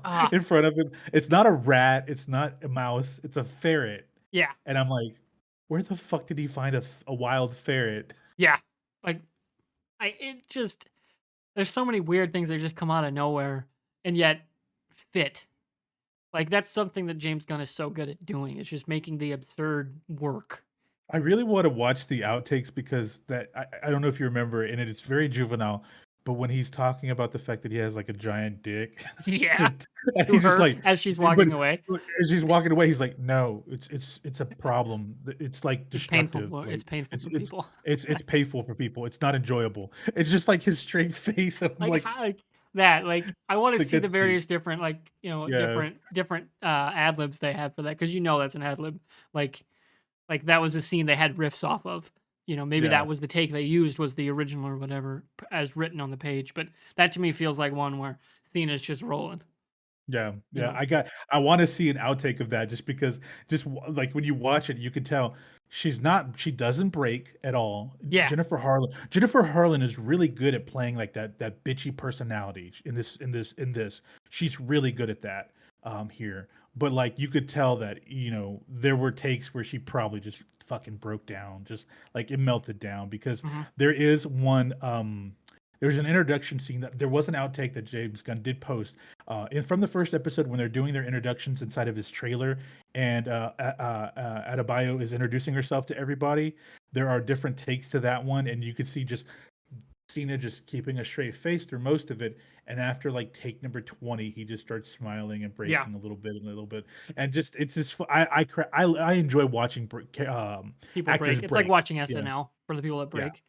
Ah, in front of him. It's not a rat. It's not a mouse. It's a ferret. yeah, And I'm like, where the fuck did he find a wild ferret? yeah. Like, it just there's so many weird things that just come out of nowhere and yet fit. Like that's something that James Gunn is so good at doing. It's just making the absurd work. I really want to watch the outtakes because I don't know if you remember, and it's very juvenile. But when he's talking about the fact that he has like a giant dick, Yeah, just, to he's just her like, as she's but walking away. as he's walking away, he's like, no, it's a problem. It's like It's painful. destructive. It's Like painful it's for it's people. it's painful for people. It's not enjoyable. It's just like his straight face. I'm Like like, how like that. Like I want to the see the good scene. various different like Yeah, different ad libs they have for that because that's an ad lib. Like that was a scene they had riffs off of. Maybe yeah. that was the take they used was the original or whatever as written on the page. But that to me feels like one where Cena's just rolling. Yeah, You yeah, know, I wanna see an outtake of that just because like, when you watch it, you can tell she doesn't break at all. yeah, Jennifer Harlan is really good at playing, like, that bitchy personality in this. She's really good at that, here, but, like, you could tell that, there were takes where she probably just fucking broke down, just, like, it melted down because hmm there is one, there's an introduction scene that there was an outtake that James Gunn did post and from the first episode when they're doing their introductions inside of his trailer and Adebayo is introducing herself to everybody. There are different takes to that one, and you could see just Cena just keeping a straight face through most of it. And after like take number 20, he just starts smiling and yeah. breaking a little bit, and just it's just I enjoy watching People actors break. It's like break. watching Yeah, SNL for the people that yeah, break.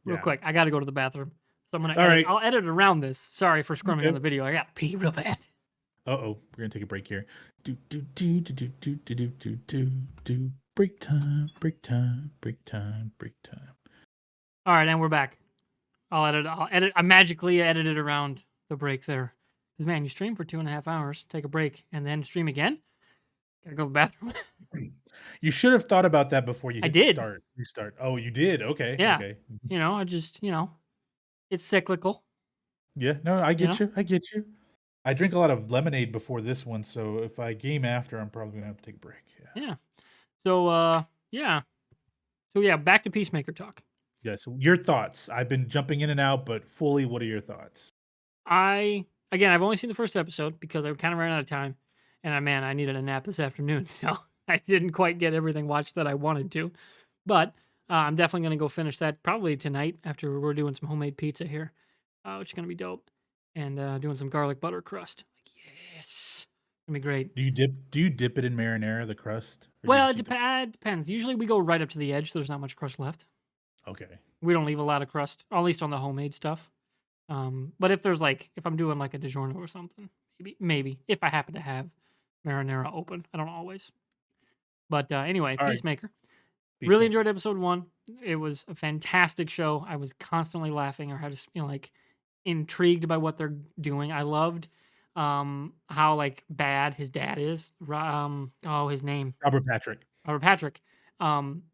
Real yeah. quick, I got to go to the bathroom, so I'm gonna All edit. right. I'll edit around this. Sorry for scrumming on Okay. the video. I got to pee real bad. Uh-oh, we're gonna take a break here. Do do do do do do do do do do do. Break time, break time, break time, break time. All right, and we're back. I'll edit. I magically edited around the break there. Because man, you stream for 2.5 hours, take a break, and then stream again. Gotta go to the bathroom. You should have thought about that before you I hit did. restart. Oh, you did? Okay, Yeah. okay. I just it's cyclical. Yeah, no, I You get know. you. I get you. I drink a lot of lemonade before this one, so if I game after, I'm probably gonna have to take a break. Yeah. Yeah. So yeah. So yeah, back to Peacemaker talk. Yes. Your thoughts. I've been jumping in and out, but fully, what are your thoughts? I've only seen the first episode because I kind of ran out of time, and man, I needed a nap this afternoon, so I didn't quite get everything watched that I wanted to. But I'm definitely gonna go finish that probably tonight after we're doing some homemade pizza here, which is gonna be dope, and doing some garlic butter crust. Like yes, gonna be great. Do you dip it in marinara, the crust, or do you Well, just eat the it depends. Usually we go right up to the edge, so there's not much crust left. okay. We don't leave a lot of crust, at least on the homemade stuff. But if there's if I'm doing like a DiGiorno or something, maybe if I happen to have marinara open, I don't always. But anyway, All right, Peacemaker. Really Peacemaker. enjoyed episode 1. It was a fantastic show. I was constantly laughing or had to, intrigued by what they're doing. I loved how bad his dad is. His name, Robert Patrick. Robert Patrick,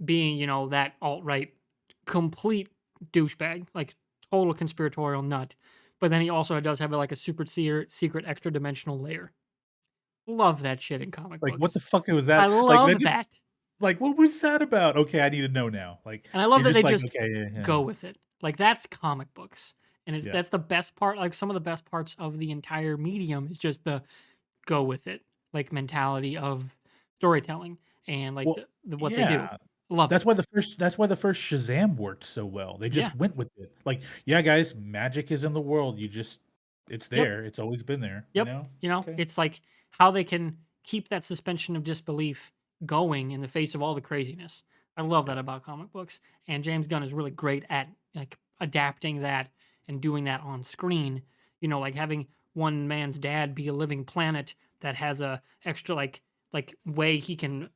being, that alt-right complete douchebag, like total conspiratorial nut. But then he also does have like a super secret extra dimensional layer. Love that shit in comic Like, what books. the fuck was I that? Like, that love just that. like, what was that about? Okay, I need to know now. Like, And I love you're that just they like, just okay, yeah, yeah, go with it. Like that's comic books. And yeah. that's the best part. Like some of the best parts of the entire medium is just the go with it, like mentality of storytelling and like Well, what they do. yeah. Love it. That's why the first Shazam worked so well. They Yeah. just went with it. Like, yeah, guys, magic is in the world. It's Yep. there. It's always been there, you Yep. know? Okay. It's like how they can keep that suspension of disbelief going in the face of all the craziness. I love Yeah. that about comic books. And James Gunn is really great at like adapting that and doing that on screen. Like having one man's dad be a living planet that has a extra like way he can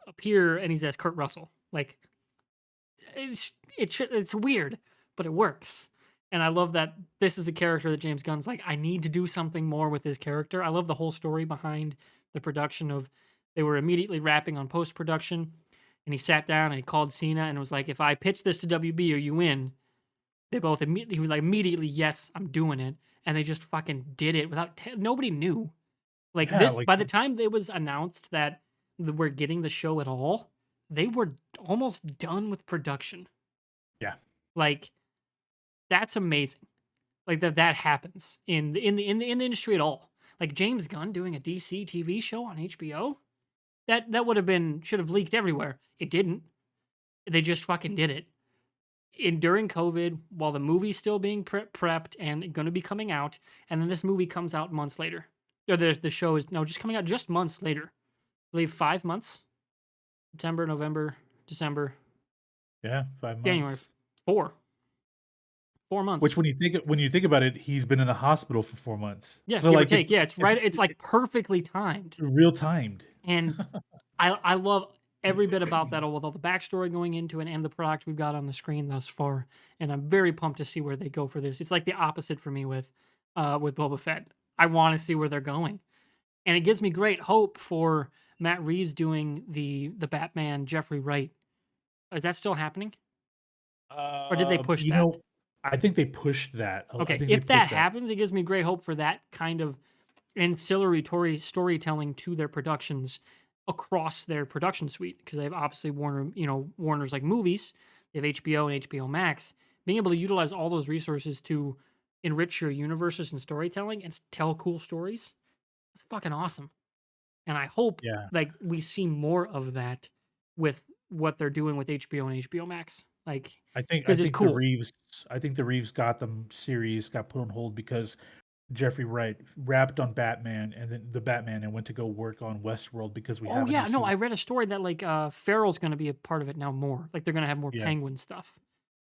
appear and he's as Kurt Russell. Like it's weird, but it works. And I love that this is a character that James Gunn's like, I need to do something more with this character. I love the whole story behind the production of they were immediately wrapping on post production, and he sat down and he called Cena and was like, if I pitch this to WB, are you in? They both immediately he was like immediately, yes, I'm doing it. And they just fucking did it without nobody knew. Like Yeah, this like by the time it was announced that we're getting the show at all, they were almost done with production. yeah. Like that's amazing. Like that happens in the industry at all. Like James Gunn doing a DC TV show on HBO. That would have been should have leaked everywhere. It didn't. They just fucking did it. In during COVID, while the movie's still being prepped and going to be coming out, and then this movie comes out months later. Or the show is no just coming out just months later. I believe 5 months. September, November, December, Yeah, 5 January. months. 4. 4 months. Which when you think about it, he's been in the hospital for 4 months. Yeah, So, give or like, take. Yeah, it's it's right. It's like perfectly timed, real timed. and I love every bit about that with all the backstory going into it and the product we've got on the screen thus far. And I'm very pumped to see where they go for this. It's like the opposite for me with Boba Fett. I want to see where they're going, and it gives me great hope for Matt Reeves doing the Batman Jeffrey Wright. Is that still happening, or did they push You that? know, I think they pushed that. I Okay, think they if that pushed that. happens, it gives me great hope for that kind of ancillary storytelling to their productions across their production suite because they have obviously Warner's like movies, they have HBO and HBO Max. Being able to utilize all those resources to enrich your universes and storytelling and tell cool stories, that's fucking awesome. And I hope Yeah. like we see more of that with what they're doing with HBO and HBO Max, like I think I because it's think the cool. Reeves I think the Reeves Gotham series got put on hold because Jeffrey Wright wrapped on Batman and then the Batman and went to go work on Westworld because we Oh have a yeah, new no, season. I read a story that Farrell's going to be a part of it now more. Like they're going to have more Yeah. Penguin stuff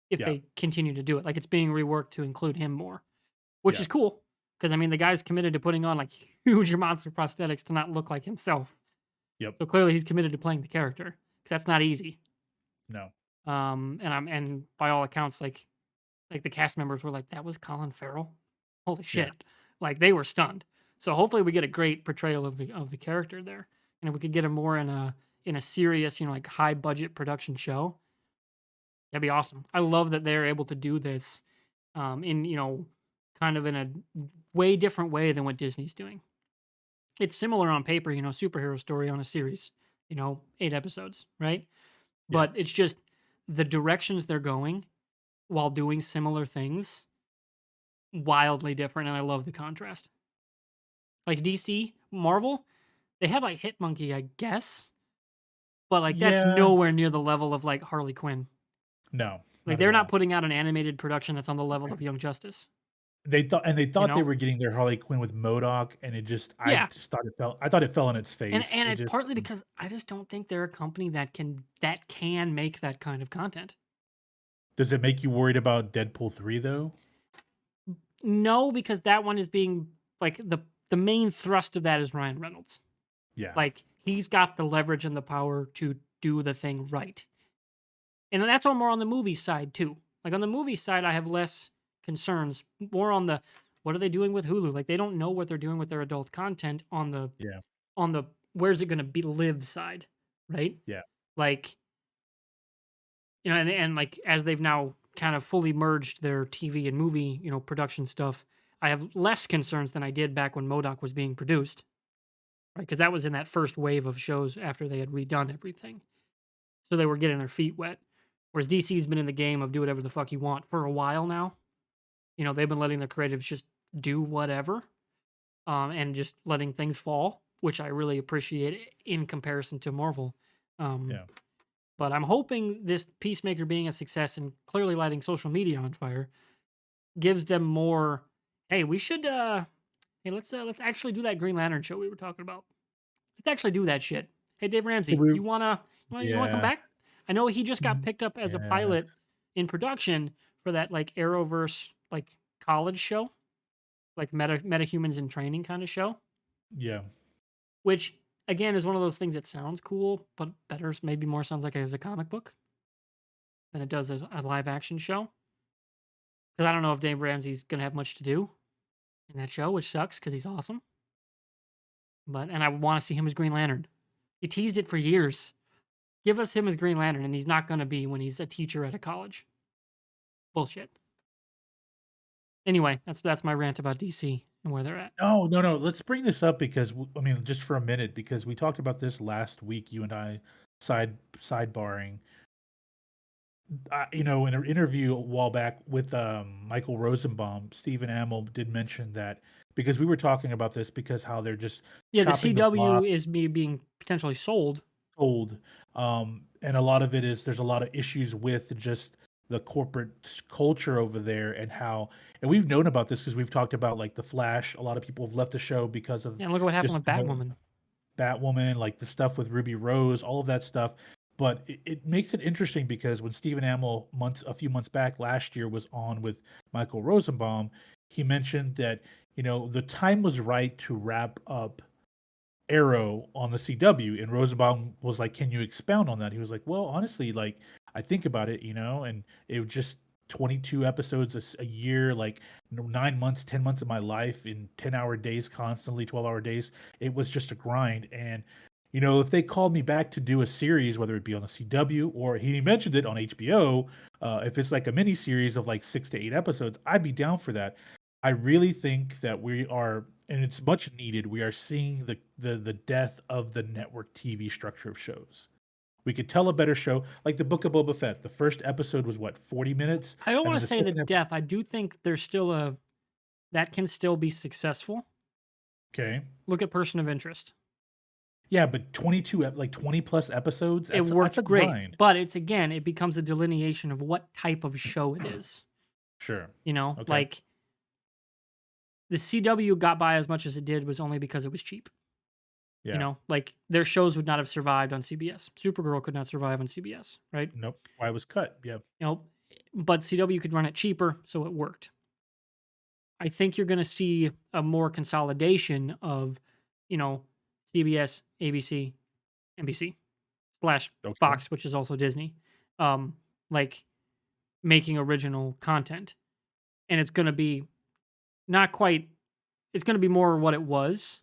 if Yeah. they continue to do it. Like it's being reworked to include him more, which Yeah. is cool because I mean the guy's committed to putting on like huge amounts of prosthetics to not look like himself. Yep. So clearly he's committed to playing the character because that's not easy. No. And by all accounts like the cast members were like that was Colin Farrell. Holy Yeah. shit! Like they were stunned. So hopefully we get a great portrayal of the character there, and if we could get him more in a serious like high budget production show, that'd be awesome. I love that they're able to do this, in kind of in a way different way than what Disney's doing. It's similar on paper, superhero story on a series, 8 episodes, right? Yeah. But it's just the directions they're going while doing similar things, wildly different, and I love the contrast. Like DC, Marvel, they have like Hitmonkey, I guess, but like that's Yeah, nowhere near the level of like Harley Quinn. no, Like not at they're not all. putting out an animated production that's on the level of Young Justice. They You thought they know? were getting their Harley Quinn with MODOK, and I Yeah, just thought it fell on its face. and It it just partly because I just don't think they're a company that can make that kind of content. does it make you worried about Deadpool 3 though? No, because that one is being like the main thrust of that is Ryan Reynolds. Yeah, Like he's got the leverage and the power to do the thing right. And that's all more on the movie side too. Like on the movie side, I have less concerns. More on the what are they doing with Hulu? Like they don't know what they're doing with their adult content yeah, on the where's it going to be live side, right? yeah, Like and like as they've now kind of fully merged their TV and movie production stuff, I have less concerns than I did back when MODOK was being produced, right? Because that was in that first wave of shows after they had redone everything, so they were getting their feet wet. Whereas DC's been in the game of do whatever the fuck you want for a while now. They've been letting their creatives just do whatever, and just letting things fall, which I really appreciate in comparison to Marvel. Um, yeah. but I'm hoping this Peacemaker being a success and clearly lighting social media on fire gives them more. Hey, we should. Hey, let's actually do that Green Lantern show we were talking about. Let's actually do that shit. Hey, Dave So Ramsey, we you wanna come yeah, back? I know he just got mm, picked up as a yeah, pilot in production for that like Arrowverse like college show, like metahumans in training kind of show, yeah, which again is one of those things that sounds cool, but better maybe more sounds like as a comic book than it does as a live action show. Because I don't know if Dave Ramsey's gonna have much to do in that show, which sucks because he's awesome. And I want to see him as Green Lantern. He teased it for years. Give us him as Green Lantern, and he's not going to be when he's a teacher at a college. Bullshit. Anyway, that's my rant about DC and where they're at. no, no, no. Let's bring this up because I mean, just for a minute, because we talked about this last week. You and I sidebarring. In an interview a while back with Michael Rosenbaum, Stephen Amell did mention that because we were talking about this because how they're just Yeah, the chopping the CW block is me being potentially sold. old, and a lot of it is there's a lot of issues with just the corporate culture over there and we've known about this because we've talked about like the Flash. A lot of people have left the show because of And look at what happened just with Batwoman. Batwoman, like the stuff with Ruby Rose, all of that stuff. But it makes it interesting because when Stephen Amell a few months back last year was on with Michael Rosenbaum, he mentioned that the time was right to wrap up Arrow on the CW, and Rosenbaum was like, "Can you expound on that?" He was like, "Well, honestly, like I think about it, and it was just 22 episodes a year, like 9 months, 10 months of my life in 10-hour days, constantly 12-hour days. It was just a grind, and if they called me back to do a series, whether it be on the CW or he mentioned it on HBO, if it's like a mini series of like 6 to 8 episodes, I'd be down for that." I really think that we are, and it's much needed. We are seeing the death of the network TV structure of shows. We could tell a better show, like the Book of Boba Fett. The first episode was what 40 minutes, I don't and want then to the say the second death. I do think there's still that can still be successful. okay, Look at Person of Interest. yeah, but 20 plus episodes. It That's a worked great, grind. but it becomes a delineation of what type of show it is. Sure. Okay. Like the CW got by as much as it did was only because it was cheap. Yeah. Like their shows would not have survived on CBS. Supergirl could not survive on CBS, right? Nope. Why it was cut? Yeah. You know, but CW could run it cheaper, so it worked. I think you're going to see a more consolidation of, you know, CBS, ABC, NBC slash Okay. Fox, which is also Disney, like making original content, and it's going to be not quite. It's going to be more what it was.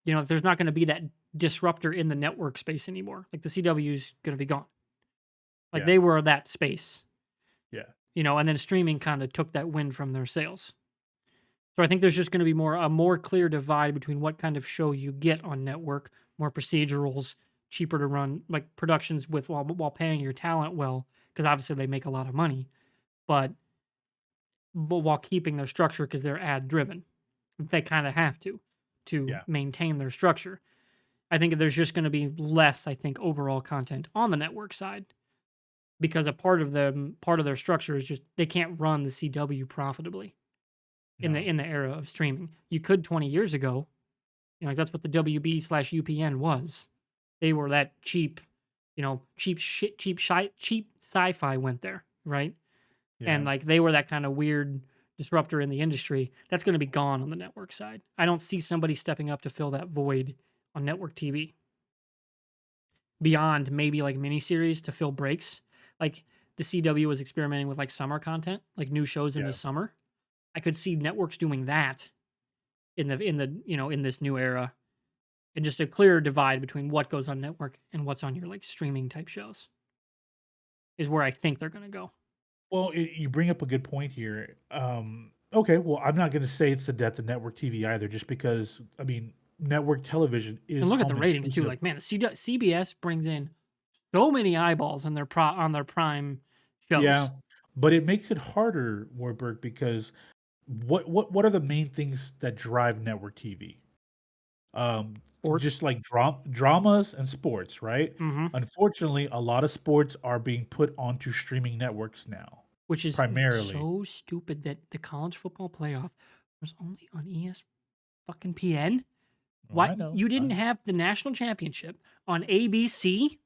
There's not going to be that disruptor in the network space anymore. Like the CW is going to be gone. Like Yeah. they were that space, Yeah. and then streaming kind of took that wind from their sails. So I think there's just going to be a more clear divide between what kind of show you get on network, more procedurals, cheaper to run, like productions with while paying your talent well, because obviously they make a lot of money, but while keeping their structure because they're ad driven. They kind of have to Yeah. maintain their structure. I think there's just going to be less, I think, overall content on the network side because a part of their structure is just they can't run the CW profitably No. in the era of streaming. You could 20 years ago, like that's what the WB/UPN was. They were that cheap, cheap shit, cheap sci-fi went there, right? And Yeah. like they were that kind of weird disruptor in the industry. That's going to be gone on the network side. I don't see somebody stepping up to fill that void on network TV beyond maybe like miniseries to fill breaks. Like the CW was experimenting with like summer content, like new shows in the Yeah. summer. I could see networks doing that in this new era, and just a clearer divide between what goes on network and what's on your like streaming type shows is where I think they're going to go. Well, you bring up a good point here. Okay, well, I'm not going to say it's the death of network TV either, just because I mean, network television And is look at the home and ratings too. choosing. Like man, the CBS brings in so many eyeballs on on their prime Yeah, shows. but it makes it harder, Warburg, because what are the main things that drive network TV? Um, Sports, just like dramas and sports, right? mhm, Unfortunately, a lot of sports are being put onto streaming networks now, which is primarily. so stupid that the college football playoff was only on ES fucking PN. Oh, Why I know. you didn't have the national championship on ABC?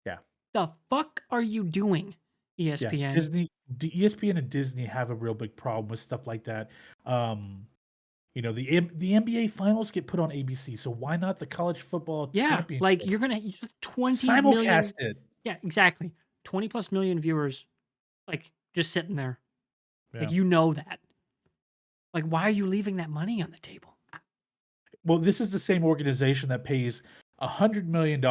Yeah. The fuck are you doing, Yeah, ESPN? Disney, the ESPN and Disney have a real big problem with stuff like that. Um, the NBA finals get put on ABC, so why not the college football Yeah, like championship you're gonna 20 million. simulcasted? Yeah, exactly. 20 plus million viewers, like just sitting there. Like Yeah. you know that. Like why are you leaving that money on the table? Well, this is the same organization that pays $100 million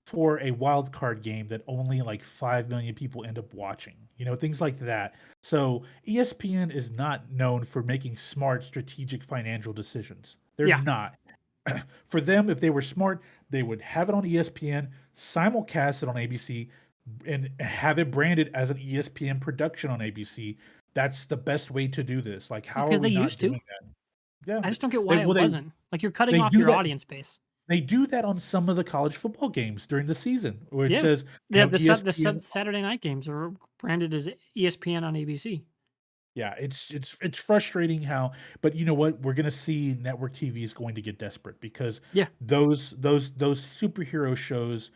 for a wild card game that only like 5 million people end up watching. Things like that. So ESPN is not known for making smart, strategic financial decisions. They're Yeah, not. For them, if they were smart, they would have it on ESPN, simulcast it on ABC, and have it branded as an ESPN production on ABC. That's the best way to do this. Like, how are because they we not used to. doing that? Yeah, I just don't get they why it well they wasn't. Like you're cutting they off do your that. audience base. They do that on some of the college football games during the season, where it Yeah. says, ESPN. Saturday night games are branded as ESPN on ABC. Yeah, it's frustrating how, but you know what? We're gonna see network TV is going to get desperate because Yeah. those superhero shows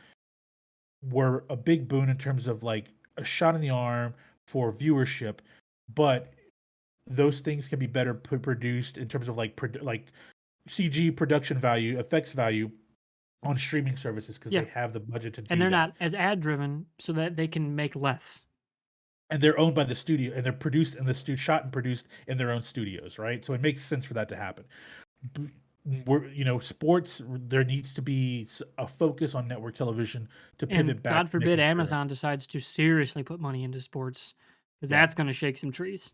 were a big boon in terms of like a shot in the arm for viewership, but those things can be better produced in terms of like CG production value, effects value on streaming services because Yeah. they have the budget to And do they're that. not as ad driven so that they can make less. And they're owned by the studio, and they're produced in the shot and produced in their own studios, right? So it makes sense for that to happen. B- sports. There needs to be a focus on network television to And pivot back God to forbid making sure. Amazon decides to seriously put money into sports because Yeah. that's going to shake some trees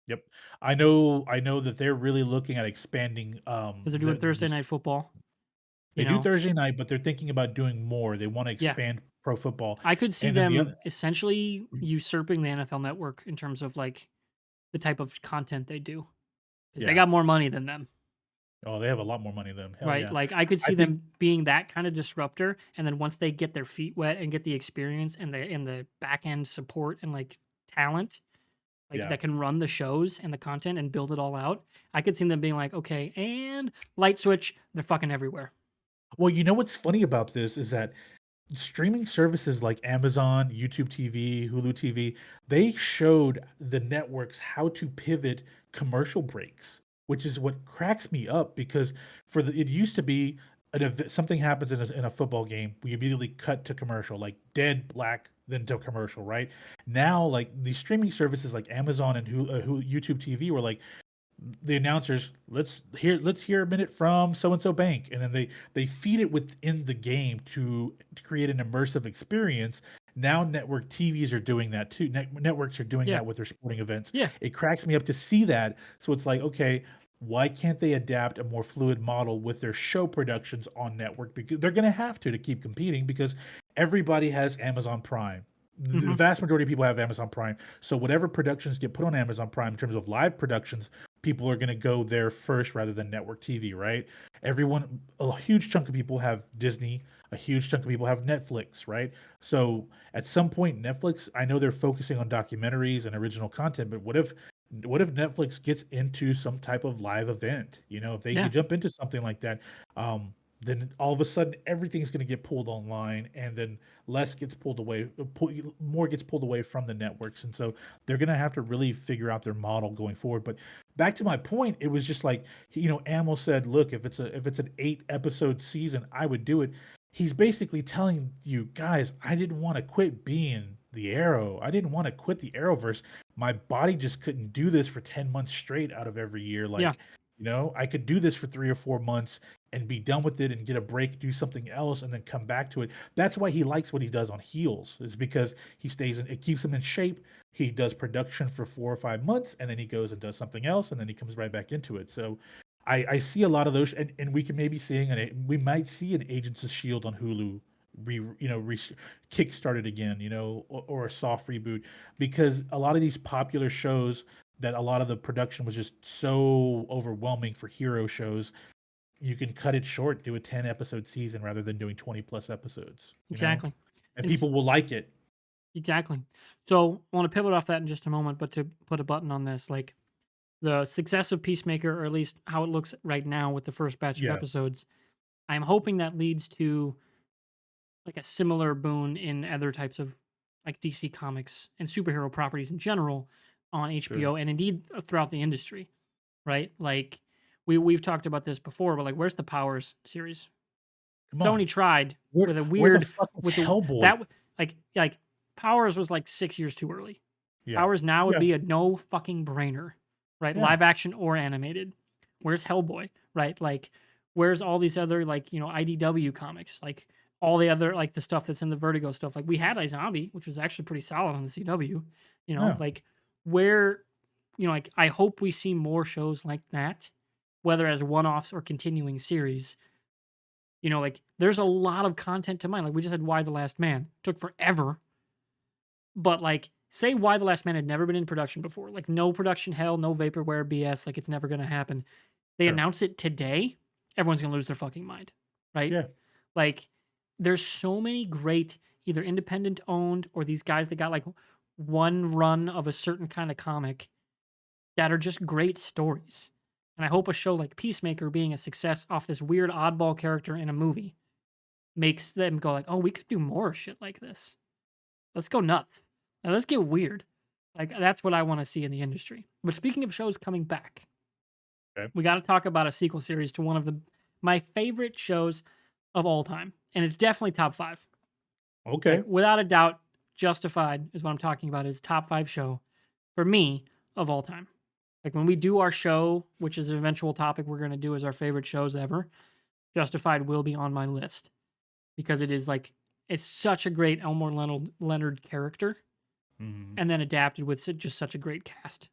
Yep. I know that they're really looking at expanding. because they're doing Thursday night football. You They do know, Thursday night, but they're thinking about doing more. They want to yeah, expand pro football, I could see and then the them other. essentially usurping the NFL network in terms of like the type of content they do because they Yeah. got more money than them. Oh, they have a lot more money than them. Hell Right, yeah. like, I could I see think. them being that kinda disruptor, and then once they get their feet wet and get the experience and the back end support and, like, talent, like, Yeah. that can run the shows and the content and build it all out, I could see them being like, "Okay, and light switch, they're fucking everywhere." Well, you know what's funny about this is that streaming services like Amazon, YouTube TV, Hulu TV, they showed the networks how to pivot commercial breaks, which is what cracks me up because it used to be something happens in a football game, we immediately cut to commercial, like dead black, then to commercial, right? Now, like these streaming services like Amazon and YouTube TV were like, the announcers, let's hear a minute from so and so bank, and then they feed it within the game to create an immersive experience. Now network TVs are doing that too. Networks are doing Yeah, that with their sporting events. yeah, It cracks me up to see that. So it's like, okay, why can't they adapt a more fluid model with their show productions on network? Because they're going to have to keep competing because everybody has Amazon Prime. The Mhm. vast majority of people have Amazon Prime. So whatever productions get put on Amazon Prime in terms of live productions, people are gonna go there first rather than network TV, right? Everyone, a huge chunk of people have Disney, a huge chunk of people have Netflix, right? So at some point, Netflix, I know they're focusing on documentaries and original content, but what if Netflix gets into some type of live event? You know, if they Yeah. could jump into something like that, then all of a sudden everything's going to get pulled online, and then less gets pulled away, more gets pulled away from the networks, and so they're going to have to really figure out their model going forward. But back to my point, it was just like, Amel said, look, if it's an 8 episode season, I would do it. He's basically telling you guys, I didn't want to quit being the Arrow. I didn't want to quit the Arrowverse. My body just couldn't do this for 10 months straight out of every year. Yeah. Like, I could do this for 3 or 4 months and be done with it and get a break, do something else, and then come back to it. That's why he likes what he does on Heels, is because it keeps him in shape. He does production for 4 or 5 months, and then he goes and does something else, and then he comes right back into it. So I see a lot of those, and we can maybe we might see an Agents of Shield on Hulu kick started again, or a soft reboot, because a lot of these popular shows that a lot of the production was just so overwhelming for hero shows, you can cut it short, do a 10 episode season rather than doing 20 plus episodes. Exactly. And And s people will like it. exactly. So, I wanna pivot off that in just a moment, but to put a button on this, like, the success of Peacemaker, or at least how it looks right now with the first batch of Yeah, episodes, I'm hoping that leads to, like, a similar boon in other types of, like, DC Comics and superhero properties in general on sure. HBO and indeed throughout the industry, right? Like, we've talked about this before, but, like, where's the Powers series? Come on. Sony tried Where with a where the weird fuck is with the Hellboy? that w like, Powers was, like, 6 years too early. Yeah. Powers now would Yeah. be a no fucking brainer, right? Yeah. Live action or animated. Where's Hellboy, right? Like, where's all these other, like, IDW comics? Like, all the other, like, the stuff that's in the Vertigo stuff. Like, we had iZombie, which was actually pretty solid on the CW, Yeah. like, where, like, I hope we see more shows like that, whether as one-offs or continuing series. Like, there's a lot of content to mine. Like, we just had Why the Last Man. Took forever, but, like, say Why the Last Man had never been in production before, like, no production hell, no vaporware BS, like, it's never gonna happen. They Sure. announce it today, everyone's gonna lose their fucking mind, right? Yeah. Like, there's so many great either independent owned or these guys that got, like, one run of a certain kind of comic that are just great stories. And I hope a show like Peacemaker being a success off this weird oddball character in a movie makes them go like, "Oh, we could do more shit like this. Let's go nuts. Now let's get weird." Like, that's what I want to see in the industry. But speaking of shows coming back, Okay. we got to talk about a sequel series to one of my favorite shows of all time, and it's definitely top 5. Like, Okay. without a doubt, Justified is what I'm talking about. Is top 5 show for me of all time. Like, when we do our show, which is an eventual topic we're going to do as our favorite shows ever, Justified will be on my list because it is like, it's such a great Elmore Leonard character, Mhm. and then adapted with just such a great cast.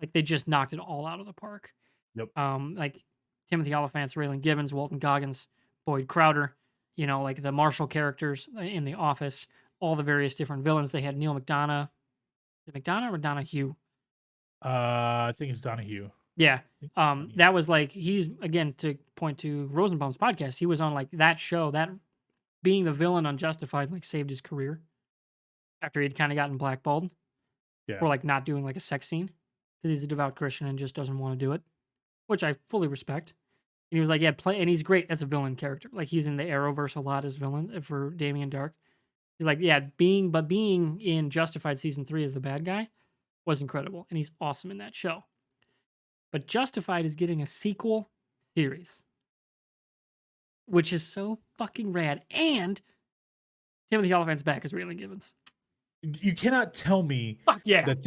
Like, they just knocked it all out of the park. Yep. Like Timothy Olyphant, Raylan Givens, Walton Goggins, Boyd Crowder, like the Marshall characters in The Office, all the various different villains. They had Neil McDonough. Is it McDonough or Donahue? I think it's Donahue. Yeah. Think it's Donahue. That was like, he's, again, to point to Rosenbaum's podcast, he was on like that show, that being the villain on Justified, like, saved his career after he'd kind of gotten blackballed Yeah. for like not doing like a sex scene because he's a devout Christian and just doesn't want to do it, which I fully respect. And he was like, yeah, play, and he's great as a villain character. Like, he's in the Arrowverse a lot as villain for Damien Dark. He's like, yeah, being in Justified season 3 as the bad guy was incredible, and he's awesome in that show. But Justified is getting a sequel series, which is so fucking rad. And Timothy Olyphant's back as Raylan Givens. You cannot tell me Fuck yeah. that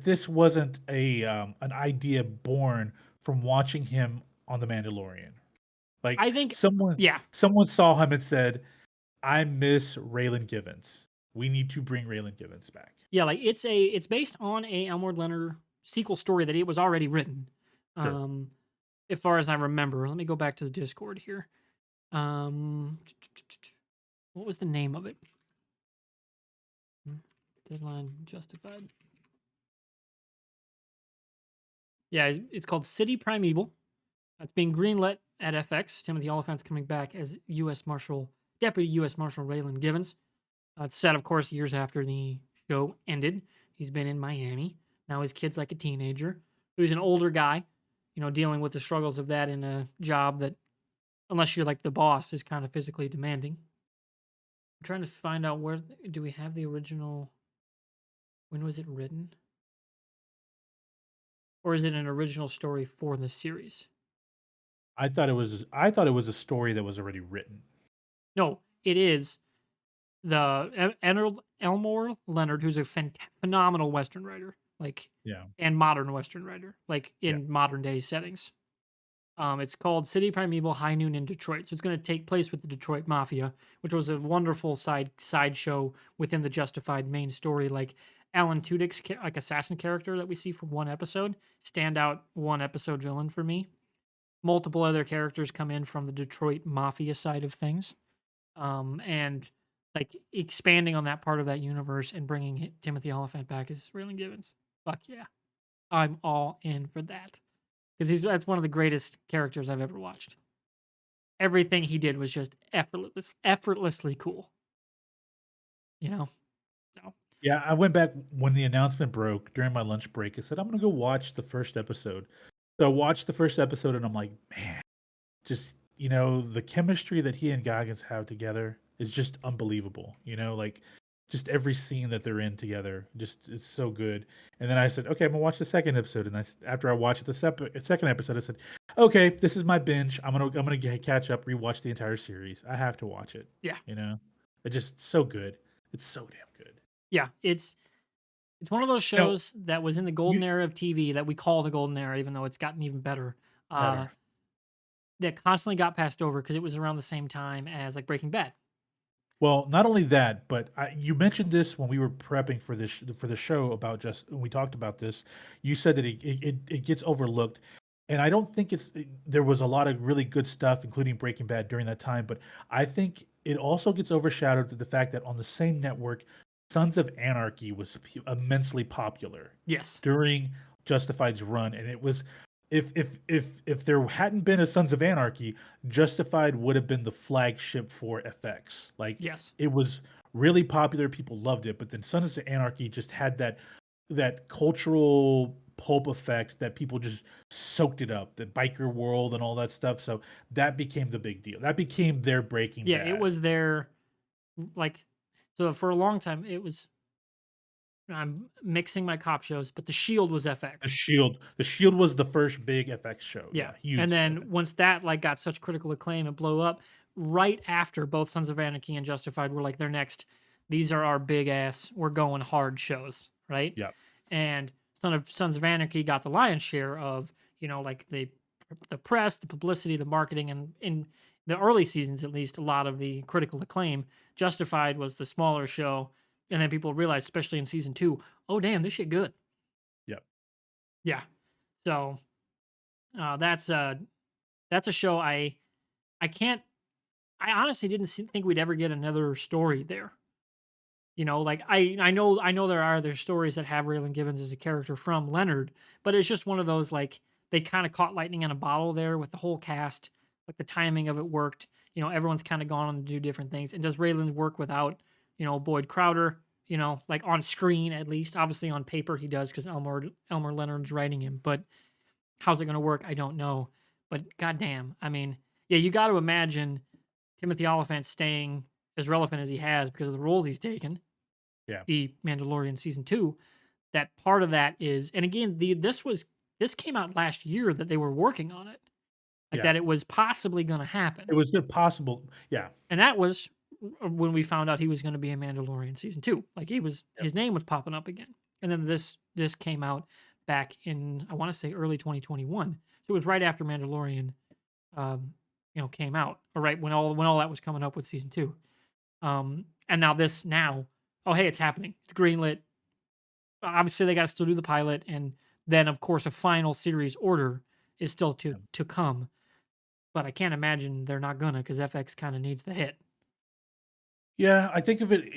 this wasn't an idea born from watching him on The Mandalorian. Like, I think, someone yeah, someone saw him and said, "I miss Raylan Givens. We need to bring Raylan Givens back." yeah, like, it's based on a Elmore Leonard sequel story that it was already written. Sure. Um, as far as I remember, let me go back to the Discord here. Um, what was the name of it? Deadline Justified. Yeah, it's called City Primeval. It's being greenlit at FX. Timothy Oliphant's coming back as Deputy U.S. Marshal Raylan Givens. It's set, of course, years after the show ended. He's been in Miami. Now his kid's like a teenager. He's an older guy, dealing with the struggles of that in a job that, unless you're like the boss, is kind of physically demanding. I'm trying to find out do we have the original? When was it written? Or is it an original story for the series? I thought it was a story that was already written. No, it is Elmore Leonard, who's a phenomenal Western writer, Yeah. and modern Western writer, Yeah. in modern day settings. It's called City Primeval High Noon in Detroit. So it's going to take place with the Detroit Mafia, which was a wonderful side show within the Justified main story. Like Alan Tudyk's assassin character that we see from one episode, standout one episode villain for me. Multiple other characters come in from the Detroit Mafia side of things, and like expanding on that part of that universe and bringing Timothy Oliphant back as Raylan Givens. Fuck yeah, I'm all in for that because that's one of the greatest characters I've ever watched. Everything he did was just effortlessly cool. So Yeah, I went back when the announcement broke during my lunch break. I said, I'm gonna go watch the first episode. So I watched the first episode and I'm like, man, just the chemistry that he and Goggins have together is just unbelievable. Like just every scene that they're in together, just it's so good. And then I said, okay, I'm gonna watch the second episode. And after I watched the second episode, I said, okay, this is my binge. I'm gonna catch up, rewatch the entire series. I have to watch it. yeah, It's just so good. It's so damn good. yeah, it's one of those Now, shows that was in the golden you era of TV that we call the golden era, even though it's gotten even better. Uh, better. that constantly got passed over because it was around the same time as like Breaking Bad. Well, not only that, but you mentioned this when we were prepping for for the show about just when we talked about this. You said that it gets overlooked, and I don't think there was a lot of really good stuff, including Breaking Bad during that time. But I think it also gets overshadowed to the fact that on the same network, Sons of Anarchy was immensely popular Yes. during Justified's run, and it was if there hadn't been a Sons of Anarchy, Justified would have been the flagship for FX. Like Yes. it was really popular, people loved it, but then Sons of Anarchy just had that cultural pulp effect that people just soaked it up, the biker world and all that stuff. So that became the big deal. That became their Breaking Yeah, it Bad. was their like so for a long time it was I'm mixing my cop shows, but The Shield was The FX. Shield. The Shield was the first big FX show. Yeah. Yeah, And huge then FX. once that got such critical acclaim and blew up, right after both Sons of Anarchy and Justified were like their next, these are our big ass, we're going hard shows, right? Yeah, And Sons of Anarchy got the lion's share of, like the press, the publicity, the marketing, and in the early seasons at least, a lot of the critical acclaim. Justified was the smaller show, and then people realized, especially in season 2, oh damn, this shit good. yeah. Yeah. So that's a show I can't I honestly didn't think we'd ever get another story there. Like I know there are other stories that have Raylan Givens as a character from Leonard, but it's just one of those like they kind of caught lightning in a bottle there with the whole cast. Like the timing of it worked. Everyone's kind of gone on to do different things. And does Raylan work without, Boyd Crowder? Like on screen at least. Obviously on paper he does because Elmer Leonard's writing him. But how's it going to work? I don't know. But goddamn, I mean, yeah, you got to imagine Timothy Oliphant staying as relevant as he has because of the roles he's taken. Yeah. The Mandalorian season 2. That part of that is, and again, this came out last year that they were working on it, like Yeah. that it was possibly going to happen, It was good possible. Yeah. and that was when we found out he was going to be in Mandalorian season 2. Like Yep. his name was popping up again, and then this came out back in I want to say early 2021. So it was right after Mandalorian, came out, or right when all that was coming up with season 2. And now, oh hey, it's happening. It's greenlit. Obviously, they got to still do the pilot, and then of course a final series order is still Yeah. to come. But I can't imagine they're not gonna because FX kind of needs the hit. Yeah, I think of it,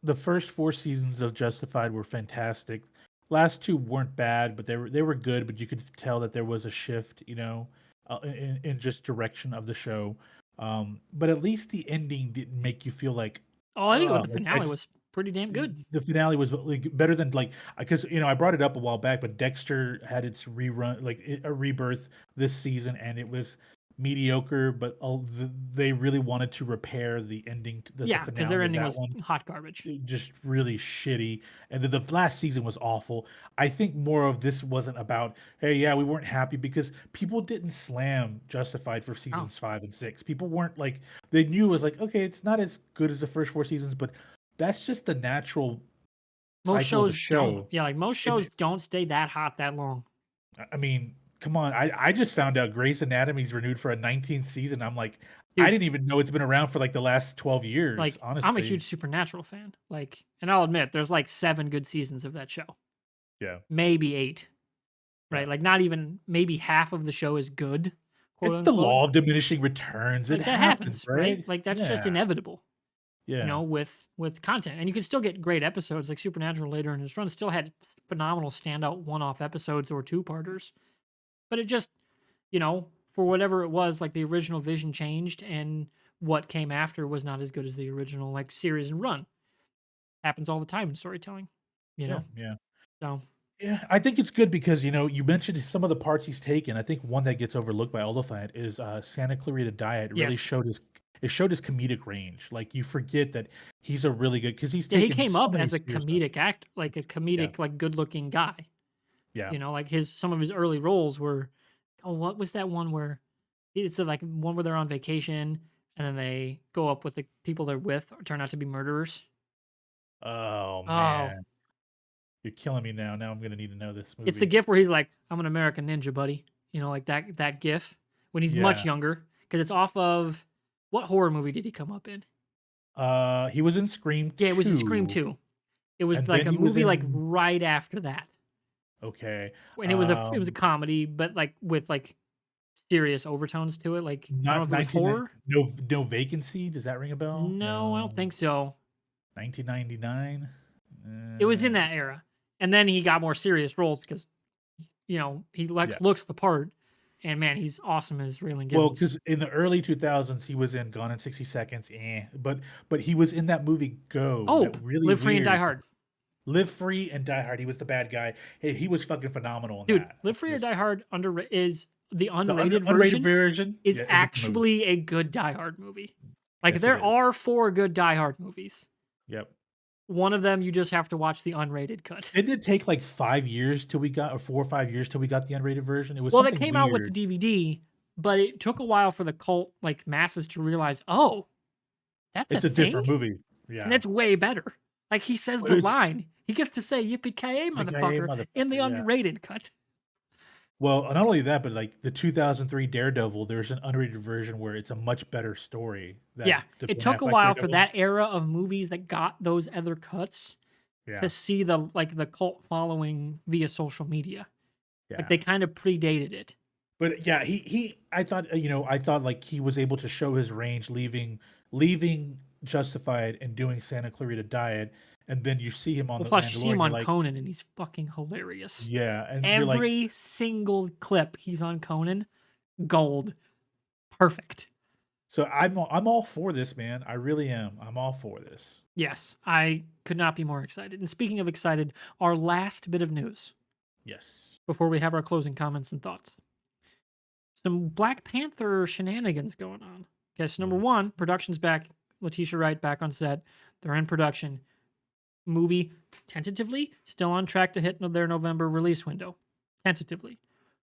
the first 4 seasons of Justified were fantastic. Last 2 weren't bad, but they were good, but you could tell that there was a shift, in just direction of the show. But at least the ending didn't make you feel Oh, I think the like finale was pretty damn good. the finale was like better than like because I brought it up a while back, but Dexter had its rerun a rebirth this season, and it was mediocre. But they really wanted to repair the ending, the Yeah, because their finale of ending that was one. hot garbage. Just really shitty, and then the last season was awful. I think more of this wasn't about, hey, yeah, we weren't happy because people didn't slam Justified for Oh, seasons 5 and 6. People weren't like they knew it was like, okay, it's not as good as the first 4 seasons, but that's just the natural most cycle of the shows don't. show. Yeah, like most And shows don't stay that hot that long. I mean, come on, I just found out Grey's Anatomy's renewed for a 19th season. I'm like, I Dude, didn't even know it's been around for like the last 12 years, like I'm a honestly. huge Supernatural fan. Like, and I'll admit, there's like 7 good seasons of that show. Yeah, Maybe 8, yeah. right? Like not even maybe half of the show is good, quote It's the unquote. law of diminishing returns. It Like that happens, happens, right? right? Like that's just Yeah, inevitable, yeah, with content. And you can still get great episodes. Like Supernatural later in its run still had phenomenal standout one-off episodes or two-parters. But it just, for whatever it was, like the original vision changed and what came after was not as good as the original like series and run. Happens all the time in storytelling, you yeah, know? yeah. So, Yeah, I think it's good because you mentioned some of the parts he's taken. I think one that gets overlooked by Oliphant is Santa Clarita Diet. It really yes. showed his comedic range. Like you forget that he's a really good because he's Yeah, he taken came so up many as a serious stuff. comedic act, like a Yeah, comedic, like good-looking guy. yeah. Like some of his early roles were, oh, what was that one where it's like one where they're on vacation and then they go up with the people they're with or turn out to be murderers. Oh Oh, man, you're killing me now. Now I'm gonna need to know this it's the movie. gif where he's like, "I'm an American ninja, buddy." Like that gif when he's much Yeah. younger because it's off of what horror movie did he come up in? He was in Scream Yeah, it was in Scream 2, 2. It was and like then a he was movie like in right after that, okay. and it was a comedy, but like with like serious overtones to it. Like I don't know Not if it was 19 horror. no Vacancy. Does that ring a bell? No, I don't No. think so. 1999. It was in that era, and then he got more serious roles because he Yeah. looks the part, and man, he's awesome as Raylan Well, Givens. because in the early 2000s, he was in Gone in 60 Seconds, but he was in that movie Go, Oh, that really Live Free and Die weird Hard. Live Free and Die Hard. He was the bad guy. He was fucking phenomenal in Dude, that. I Live Free or mean, Die Hard is the the unrated unrated version version, is yeah, is a good movie. actually a good Die Hard movie. Like Yes, it there is. are 4 good Die Hard movies. Yep. One of them you just have to watch the unrated cut. Didn't it take like 5 years till we got, or 4 or 5 years till we got the unrated version? It was Well, that something came out with the weird. DVD, but it took a while for the cult like masses to realize, "Oh, that's a It's a thing?" different movie. And Yeah. that's way better. Like he says the It's line. He gets to say "yippee-ki-yay, okay, motherfucker" in the motherfucker. Yeah. unrated cut. Well, not only that, but like the 2003 Daredevil, there's an unrated version where it's a much better story that Yeah, the it Ben took a Affleck while for Daredevil. that era of movies that got those other cuts to Yeah, see the cult following via social media. Like yeah. they kind of predated it. But yeah, I thought like he was able to show his range, leaving Justified and doing Santa Clarita Diet, and then you see him on Well, the plus you see him Mandalorian. You're on like, Conan and he's fucking hilarious. yeah, and you're like, Every single clip he's on Conan, gold, perfect. so I'm all for this, man. I really am. I'm all for this. Yes, I could not be more excited. And speaking of excited, our last bit of news Yes. before we have our closing comments and thoughts. Some Black Panther shenanigans going on. Okay, so number Mhm. one, production's back. Letitia Wright back on set. They're in production. Movie tentatively still on track to hit their November release window. Tentatively.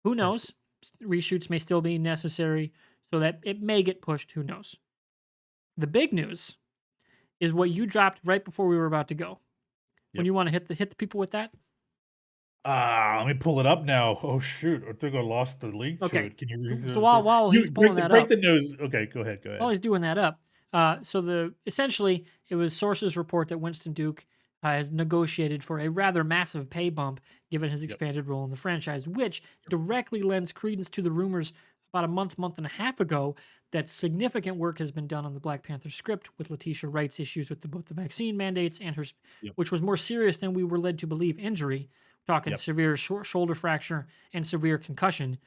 Who knows? Reshoots may still be necessary, so that it may get pushed. Who knows? The big news is what you dropped right before we were about to go. When Yep. you want to hit the people with that? Let me pull it up now. Oh shoot, I think I lost the link to Okay. it. Can you So while you he's pulling that break up, the news? Okay, go ahead. Go while ahead. he's doing that up, essentially it was sources report that Winston Duke has negotiated for a rather massive pay bump given his Yep. expanded role in the franchise, which directly lends credence to the rumors about a month and a half ago that significant work has been done on the Black Panther script with Letitia Wright's issues with both the vaccine mandates and her, Yep. which was more serious than we were led to believe, injury. Talking Yep. severe shoulder fracture and severe concussion.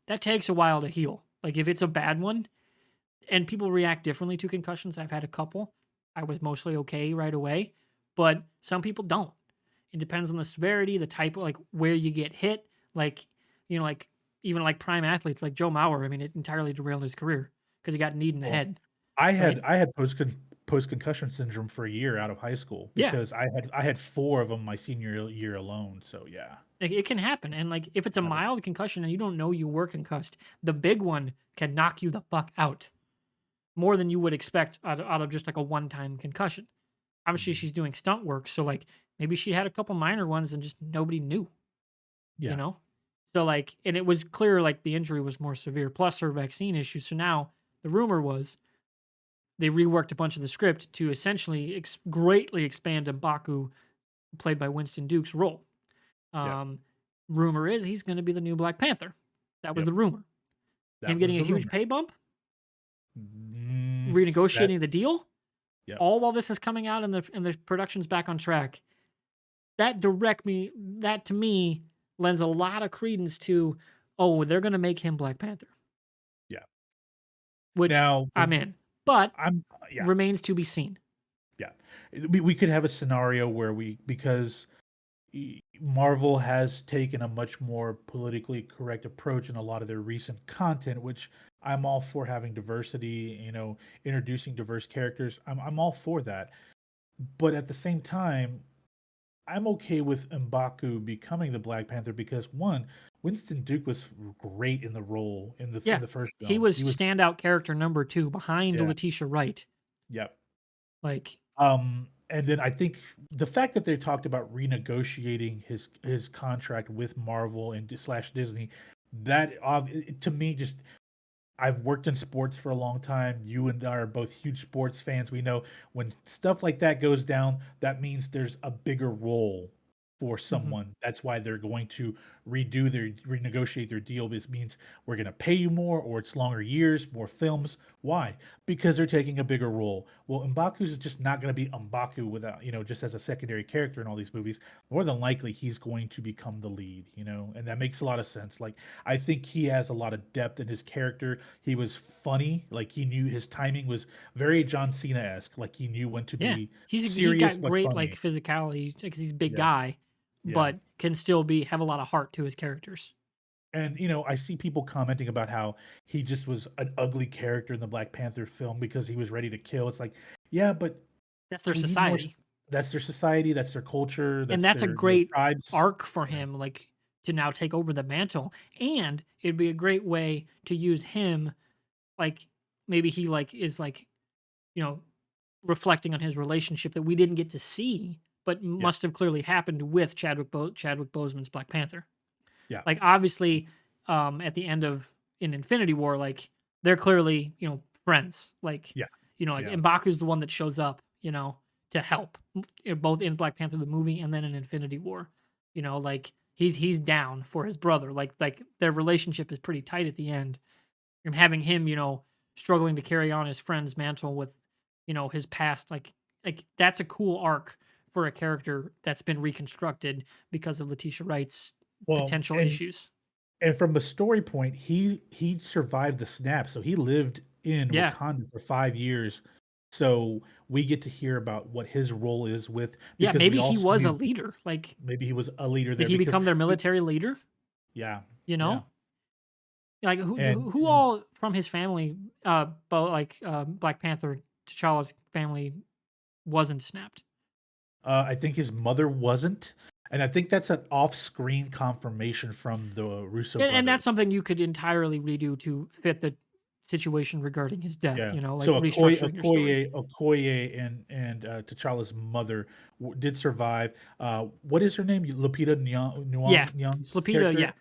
That takes a while to heal. Like if it's a bad one, and people react differently to concussions. I've had a couple. I was mostly okay right away, but some people don't. It depends on the severity, the type of like where you get hit. Like, like even like prime athletes like Joe Mauer. I mean, it entirely derailed his career because he got kneed in the Well, head, I right? had post concussion syndrome for a year out of high school Yeah, because I had 4 of them my senior year alone. So yeah, like it can happen. And like if it's a got it. mild concussion and you don't know you were concussed, the big one can knock you the fuck out more than you would expect out of just like a one-time concussion. Obviously, Mhm. she's doing stunt work, so like maybe she had a couple minor ones and just nobody knew, you Yeah. know? So like, and it was clear like the injury was more severe, plus her vaccine issue. So now the rumor was they reworked a bunch of the script to essentially greatly expand M'Baku, played by Winston Duke's role. Yep. Um, Rumor is he's going to be the new Black Panther. That was Yep. the rumor. Him That was getting a the huge rumor. pay bump, That renegotiating the deal, yep. all while this is coming out and the production's back on track. That to me lends a lot of credence to, oh, they're gonna make him Black Panther, Yeah. which Now, I'm in, but I'm yeah. remains to be seen. Yeah. We could have a scenario where because Marvel has taken a much more politically correct approach in a lot of their recent content, which I'm all for having diversity, introducing diverse characters. I'm all for that. But at the same time, I'm okay with M'Baku becoming the Black Panther because one, Winston Duke was great in the role in Yeah, the first he film. was He was standout character number 2 behind yeah, Letitia Wright. yep. Like, And then I think the fact that they talked about renegotiating his contract with Marvel and slash Disney, to me just I've worked in sports for a long time. You and I are both huge sports fans. We know when stuff like that goes down, that means there's a bigger role for mhm. someone. That's why they're going to renegotiate their deal. This means we're going to pay you more, or it's longer years, more films. Why? Because they're taking a bigger role. Well, M'Baku is just not going to be M'Baku without, just as a secondary character in all these movies. More than likely, he's going to become the lead, and that makes a lot of sense. Like, I think he has a lot of depth in his character. He was funny, like he knew his timing was very John Cena esque. Like he knew when to Yeah, be he's serious got but great like funny. physicality because he's a big Yeah, guy, yeah. but can still have a lot of heart to his characters. And I see people commenting about how he just was an ugly character in the Black Panther film because he was ready to kill. It's like, yeah, but That's their we need more. society. That's their society. That's their culture. And That's that's a their great tribes. arc for Yeah, him, like to now take over the mantle. And it'd be a great way to use him, like maybe he like is like, you know, reflecting on his relationship that we didn't get to see, but yeah, must have clearly happened with Chadwick Boseman's Black Panther. yeah, Like obviously, at the end of in Infinity War, like they're clearly, friends. Like, yeah, like yeah. M'Baku's the one that shows up, to help, both in Black Panther the movie and then in Infinity War. Like he's down for his brother. Like their relationship is pretty tight at the end. And having him, struggling to carry on his friend's mantle with, his past, like that's a cool arc for a character that's been reconstructed because of Letitia Wright's Well, potential and issues. from the story point, he survived the snap, so he lived in Yeah. Wakanda for 5 years. So we get to hear about what his role is Yeah, because maybe he was a leader. Like, maybe he was a leader did there he because become their we military leader? yeah, You yeah, know? Like, and who all from his family, Black Panther, T'Challa's family wasn't snapped? I think his mother wasn't, and I think that's an off-screen confirmation from the Russo And that's brothers. something you could entirely redo to fit the situation regarding his death, Yeah. like So restructuring your story. Okoye and T'Challa's mother did survive. What is her name? Lupita Yeah. Nyong'o's Lupita, yeah. character.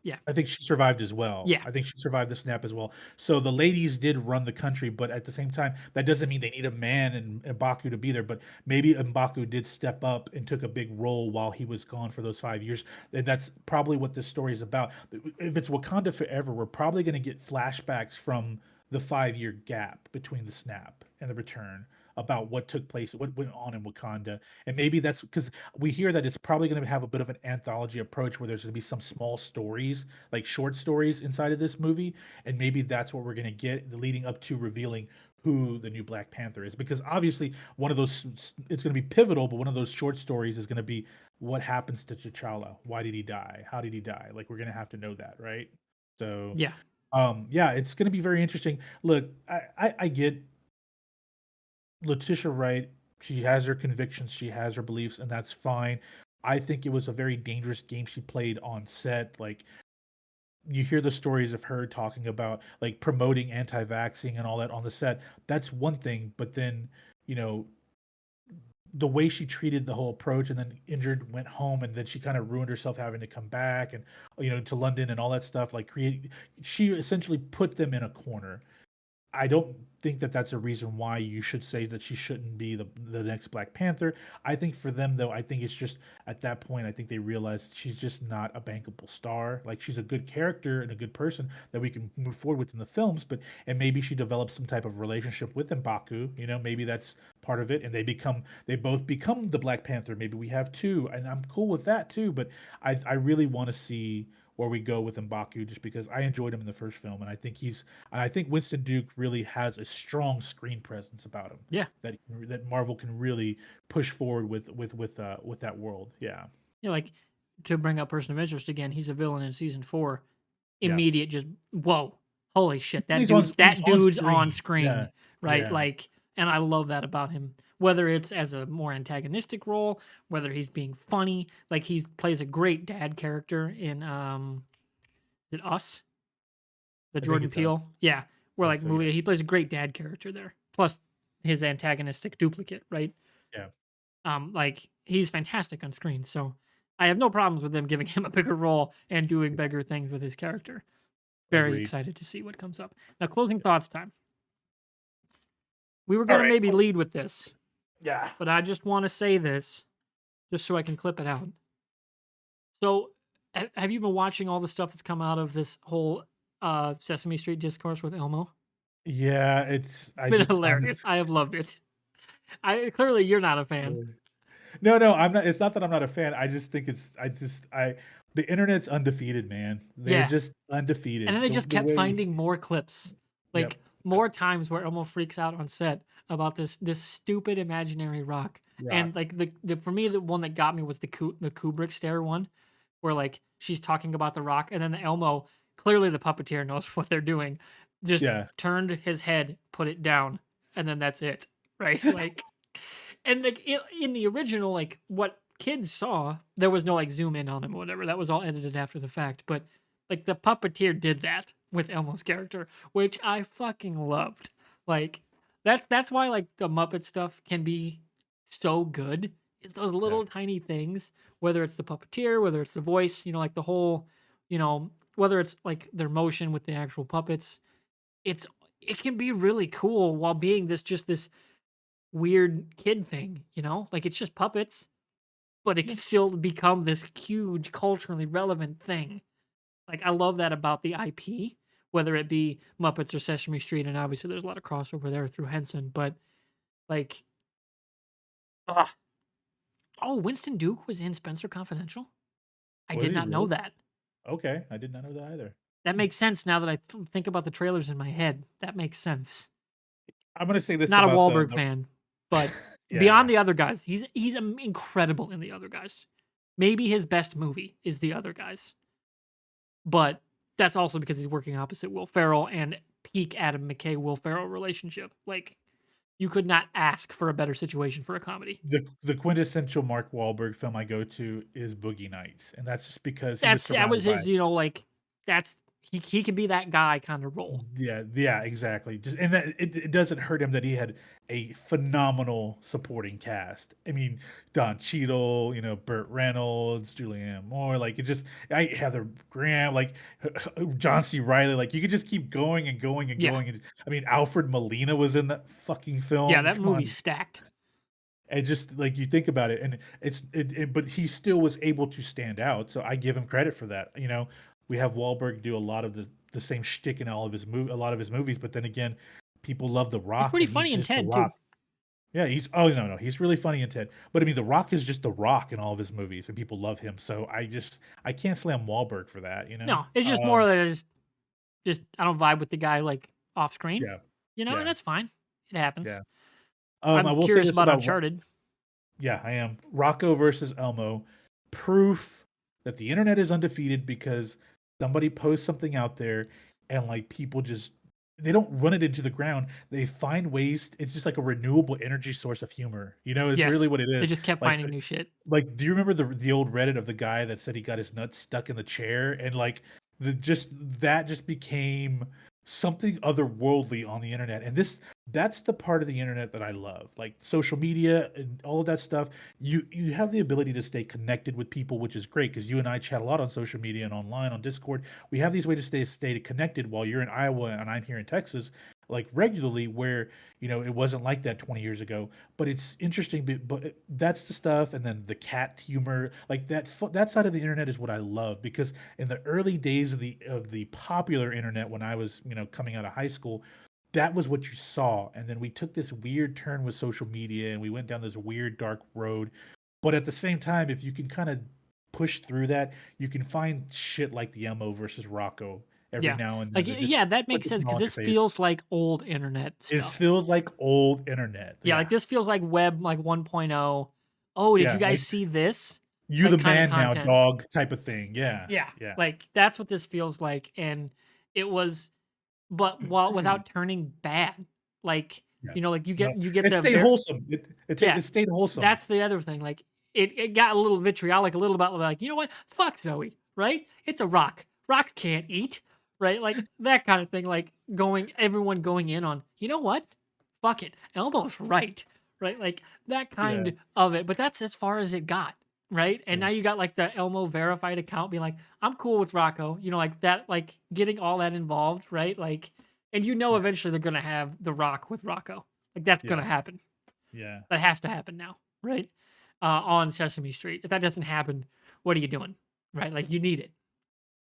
Yeah. I think she survived as well. Yeah. I think she survived the snap as well. So the ladies did run the country, but at the same time, that doesn't mean they need a man in M'Baku to be there. But maybe M'Baku did step up and took a big role while he was gone for those 5 years. And that's probably what this story is about. If it's Wakanda Forever, we're probably going to get flashbacks from the 5 year gap between the snap and the return about what took place, what went on in Wakanda. And maybe that's because we hear that it's probably going to have a bit of an anthology approach where there's going to be some small stories, like short stories inside of this movie. And maybe that's what we're going to get leading up to revealing who the new Black Panther is. Because obviously, one of those, it's going to be pivotal, but one of those short stories is going to be what happens to T'Challa? Why did he die? How did he die? Like, we're going to have to know that, right? So, Yeah. yeah, it's going to be very interesting. Look, I get Letitia Wright. She has her convictions, she has her beliefs, and that's fine. I think it was a very dangerous game she played on set. Like, you hear the stories of her talking about like promoting anti-vaxxing and all that on the set. That's one thing, but then, you know, the way she treated the whole approach and then injured, went home, and then she kind of ruined herself having to come back and, to London and all that stuff. Like, she essentially put them in a corner. I don't think that that's a reason why you should say that she shouldn't be the next Black Panther. I think for them though, I think it's just at that point, I think they realized she's just not a bankable star. Like, she's a good character and a good person that we can move forward with in the films, but and maybe she develops some type of relationship with M'Baku. Maybe that's part of it, and they both become the Black Panther. Maybe we have two, and I'm cool with that too. But I really want to see where we go with M'Baku, just because I enjoyed him in the first film, and I think Winston Duke really has a strong screen presence about him Yeah. that Marvel can really push forward with that world. Yeah, Yeah. Like, to bring up Person of Interest again, he's a villain in season 4. yeah. Immediate, just whoa, holy shit, And that dude's he's that on dude's on screen. screen, Yeah, right? yeah. Like, and I love that about him. Whether it's as a more antagonistic role, whether he's being funny, like he plays a great dad character in is it Us, the I think Jordan it does. Peele, yeah, where I think like so. Yeah, movie he plays a great dad character there. Plus his antagonistic duplicate, right? yeah. Like he's fantastic on screen, so I have no problems with them giving him a bigger role and doing Yeah. bigger things with his character. Very Agreed. excited to see what comes up. Now, closing Yeah. thoughts time. We were All going to right. maybe lead with this, Yeah. but I just want to say this just so I can clip it out. So, have you been watching all the stuff that's come out of this whole Sesame Street discourse with Elmo? Yeah, It's been hilarious. I have loved it. I clearly you're not a fan. No, no, I'm not. It's not that I'm not a fan. I just think the internet's undefeated, man. They're Yeah. just And then undefeated. they The just the kept way, finding more clips, yep, like more times where Elmo freaks out on set about this stupid imaginary rock. rock. And like the for me the one that got me was the Kubrick stare one, where like she's talking about the rock, and then the Elmo, clearly the puppeteer knows what they're doing, just Yeah, turned his head, put it down, and then that's it, right? Like, and like in the original, like what kids saw, there was no like zoom in on him or whatever. That was all edited after the fact. But like the puppeteer did that with Elmo's character, which I fucking loved. Like that's why like the Muppet stuff can be so good. It's those yeah, little tiny things, whether it's the puppeteer, whether it's the voice, like the whole, whether it's like their motion with the actual puppets. It's it can be really cool while being this weird kid thing, Like it's just puppets, but it yeah, can still become this huge culturally relevant thing. Like I love that about the IP, whether it be Muppets or Sesame Street, and obviously there's a lot of crossover there through Henson, but like, ah, oh, Winston Duke was in Spencer Confidential. I Was did he not know really? that. Okay, I did not know that either. That Hmm. makes sense now that I think about the trailers in my head. That makes sense. I'm gonna say this Not a about Wahlberg the fan, but beyond yeah. the other guys, he's incredible in the other guys. Maybe his best movie is the other guys, but that's also because he's working opposite Will Ferrell and peak Adam McKay Will Ferrell relationship. Like you could not ask for a better situation for a comedy. The quintessential Mark Wahlberg film I go to is Boogie Nights, and that's just because he was That surrounded was by his, like that's he can be that guy kind of role. Yeah, yeah, exactly. Just and that it doesn't hurt him that he had a phenomenal supporting cast. I mean, Don Cheadle, Burt Reynolds, Julianne Moore, like it just Heather Graham, like John C. Riley, like you could just keep going and going and Yeah. going. And I mean, Alfred Molina was in that fucking Yeah, film. that Come movie's on. stacked. And just like you think about it, and but he still was able to stand out. So I give him credit for that. We have Wahlberg do a lot of the same shtick in all of a lot of his movies, but then again, people love The He's Rock, pretty and he's funny in just The Ted too. Rock. Yeah, he's oh no, he's really funny in Ted. But I mean, The Rock is just The Rock in all of his movies, and people love him. So I can't slam Wahlberg for that. No, it's just more that just I don't vibe with the guy like off screen, Yeah, and yeah, that's fine. It happens. yeah. I I'm will say curious this about about Uncharted. Yeah, I am. Rocco versus Elmo, proof that the internet is undefeated because somebody posts something out there and like people just they don't run it into the ground. They find ways. It's just like a renewable energy source of humor. It's really Yes, what it they is. just kept Like finding new shit. do you remember the old Reddit of the guy that said he got his nuts stuck in the chair and like that just became something otherworldly on the internet. And that's the part of the internet that I love. Like social media and all of that stuff. You have the ability to stay connected with people, which is great because you and I chat a lot on social media and online on Discord. We have these ways to stay connected while you're in Iowa and I'm here in Texas, like regularly, where it wasn't like that 20 years ago. But it's interesting, but that's the stuff. And then the cat humor, like that side of the internet is what I love because in the early days of the popular internet when I was coming out of high school, that was what you saw. And then we took this weird turn with social media and we went down this weird dark road. But at the same time, if you can kind of push through that, you can find shit like the Elmo versus Rocco every Yeah, now and then like that just yeah, that put makes a sense smile because on your this face. feels like old internet It stuff. feels like old internet. Yeah, like Yeah. this feels like web like 1.0. Oh, did you Yeah, guys like see this? you Like the kind of man now, content. dog type of thing. Yeah. Yeah, Yeah. like that's what this feels like, and it was, but while without turning bad, like Yeah. like No, you get it the stayed wholesome. yeah, It stayed wholesome. that's the other thing. Like it got a little vitriolic, a little about like what? Fuck Zoe, right? It's a rock. Rocks can't eat, right? Like that kind of thing. Like everyone going in on what? Fuck it, Elmo's right, right? Like that Yeah. kind of it. But that's as far as it got, right? And Yeah. now you got like the Elmo verified account being like, I'm cool with Rocco, like that, like getting all that involved, right? Like, and Yeah. eventually they're gonna have the Rock with Rocco. Like that's gonna Yeah. happen. Yeah. That has to happen now, right? On Sesame Street. If that doesn't happen, what are you doing? Right? Like you need it.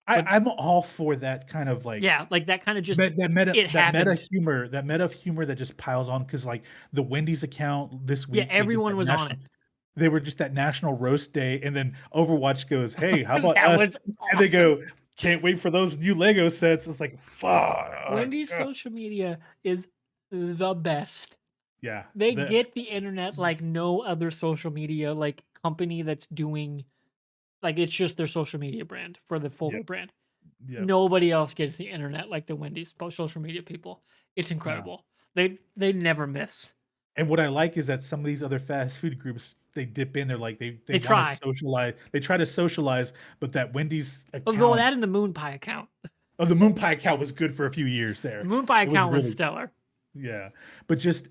But I'm all for that kind of like yeah, like that kind of just that it happened. meta humor that just piles on because like the Wendy's account this Yeah, week they did everyone that was on it. national they were just that national roast day and then Overwatch goes, "Hey, how about That us?" was And they awesome. go, "Can't wait for those new Lego sets." It's like, fuck. Wendy's social media is the best. Yeah. They The get the internet like no other social media like company that's doing like it's just their social media brand for the fuller Yep. brand. Yep. Nobody else gets the internet like the Wendy's social media people. It's No. incredible. They never miss. And what I like is that some of these other fast food groups, they dip in, they're like they They wanna try. socialize, they try to socialize, but that Wendy's Although account that and the Moon Pie account. the Moon Pie account was good for a few years The there. Moon Pie It was account was really stellar. yeah. But just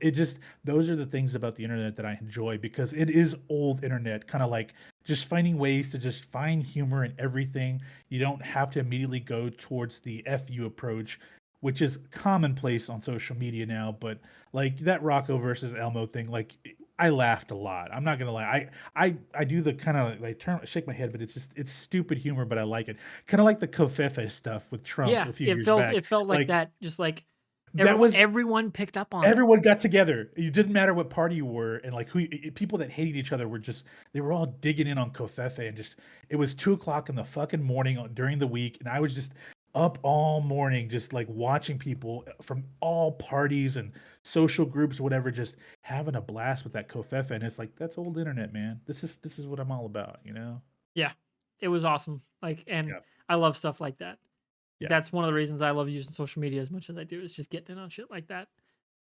those are the things about the internet that I enjoy because it is old internet, kinda like just finding ways to just find humor in everything. You don't have to immediately go towards the F you approach, which is commonplace on social media now, but, like, that Rocco versus Elmo thing, like, I laughed a lot. I'm not gonna lie. I do the kinda, like, shake my head, but it's stupid humor, but I like it. Kinda like the Covfefe stuff with Trump Yeah, a few years back. it felt like Like, that. Just like that was everyone picked up on it. everyone got together. It didn't matter what party you were, and like people that hated each other were just they were all digging in on Covfefe, and just it was 2 o'clock in the fucking morning during the week, and I was just up all morning, just like watching people from all parties and social groups, whatever, just having a blast with that Covfefe, and it's like that's old internet, man. This is what I'm all about, you know? Yeah, it was awesome. Like, and Yeah, I love stuff like that. yeah, That's one of the reasons I love using social media as much as I do. Is just getting in on shit like that.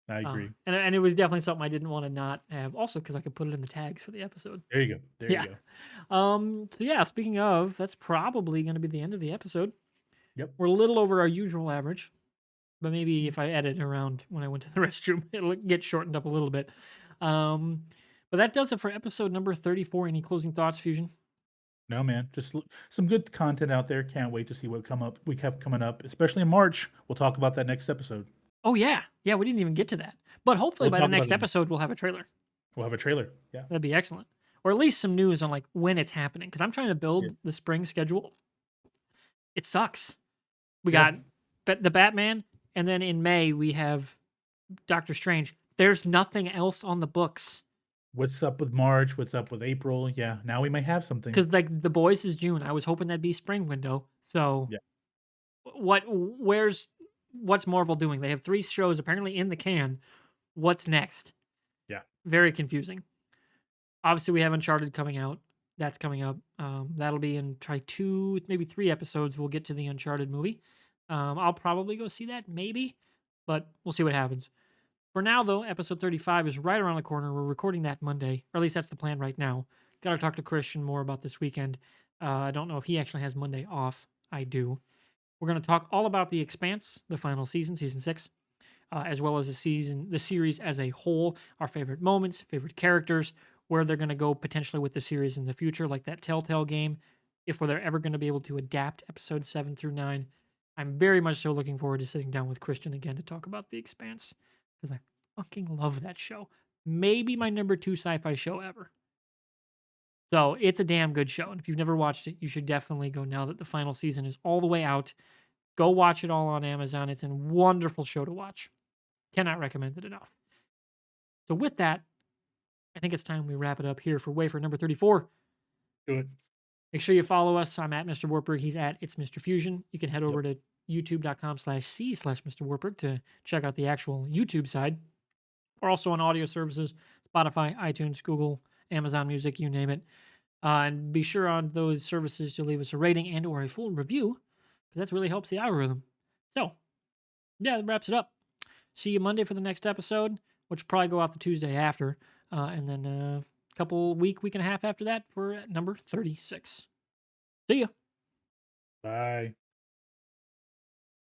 I agree. And it was definitely something I didn't want to not have. Also, because I could put it in the tags for the episode. There you go. There you Yeah. go. So yeah. Speaking of, that's probably going to be the end of the episode. Yep. We're a little over our usual average, but maybe if I edit around when I went to the restroom, it'll get shortened up a little bit. Um, but that does it for episode number 34. Any closing thoughts, Fusion? No, man, just some good content out there. Can't wait to see what come up we have coming up, especially in March. We'll talk about that next episode. Oh, yeah. Yeah, we didn't even get to that. But hopefully We'll by the talk about next it. episode, we'll have a trailer. We'll have a trailer. Yeah. That'd be excellent. Or at least some news on like when it's happening. Because I'm trying to Yeah. build the spring schedule. It sucks. We Yeah. got the Batman, and then in May we have Doctor Strange. There's nothing else on the books. What's up with March? What's up with April? Yeah. Now we might have something. Because like The Boys is June. I was hoping that'd be spring window. So Yeah. what's Marvel doing? They have 3 shows apparently in the can. What's next? Yeah. Very confusing. Obviously, we have Uncharted coming out. That's coming up. That'll be in try 2, maybe 3 episodes. We'll get to the Uncharted movie. I'll probably go see that, maybe, but we'll see what happens. For now, though, episode 35 is right around the corner. We're recording that Monday, or at least that's the plan right now. Got to talk to Christian more about this weekend. I don't know if he actually has Monday off. I do. We're going to talk all about The Expanse, the final season, season 6, as well as the series as a whole, our favorite moments, favorite characters, where they're going to go potentially with the series in the future, like that Telltale game, if they're ever going to be able to adapt episodes 7 through 9. I'm very much so looking forward to sitting down with Christian again to talk about The Expanse, because I fucking love that show. Maybe my number 2 sci-fi show ever. So it's a damn good show. And if you've never watched it, you should definitely go now that the final season is all the way out. Go watch it all on Amazon. It's a wonderful show to watch. Cannot recommend it enough. So with that, I think it's time we wrap it up here for WAFER number 34. Do it. Make sure you follow us. I'm at MrWartburg. He's at It's Mr. Fusion. You can head over to youtube.com/c/MrWartburg to check out the actual YouTube side. We're also on audio services, Spotify, iTunes, Google, Amazon Music, you name it. And be sure on those services to leave us a rating and or a full review, because that really helps the algorithm. So, yeah, that wraps it up. See you Monday for the next episode, which will probably go out the Tuesday after. And then a week and a half after that for number 36. See ya. Bye.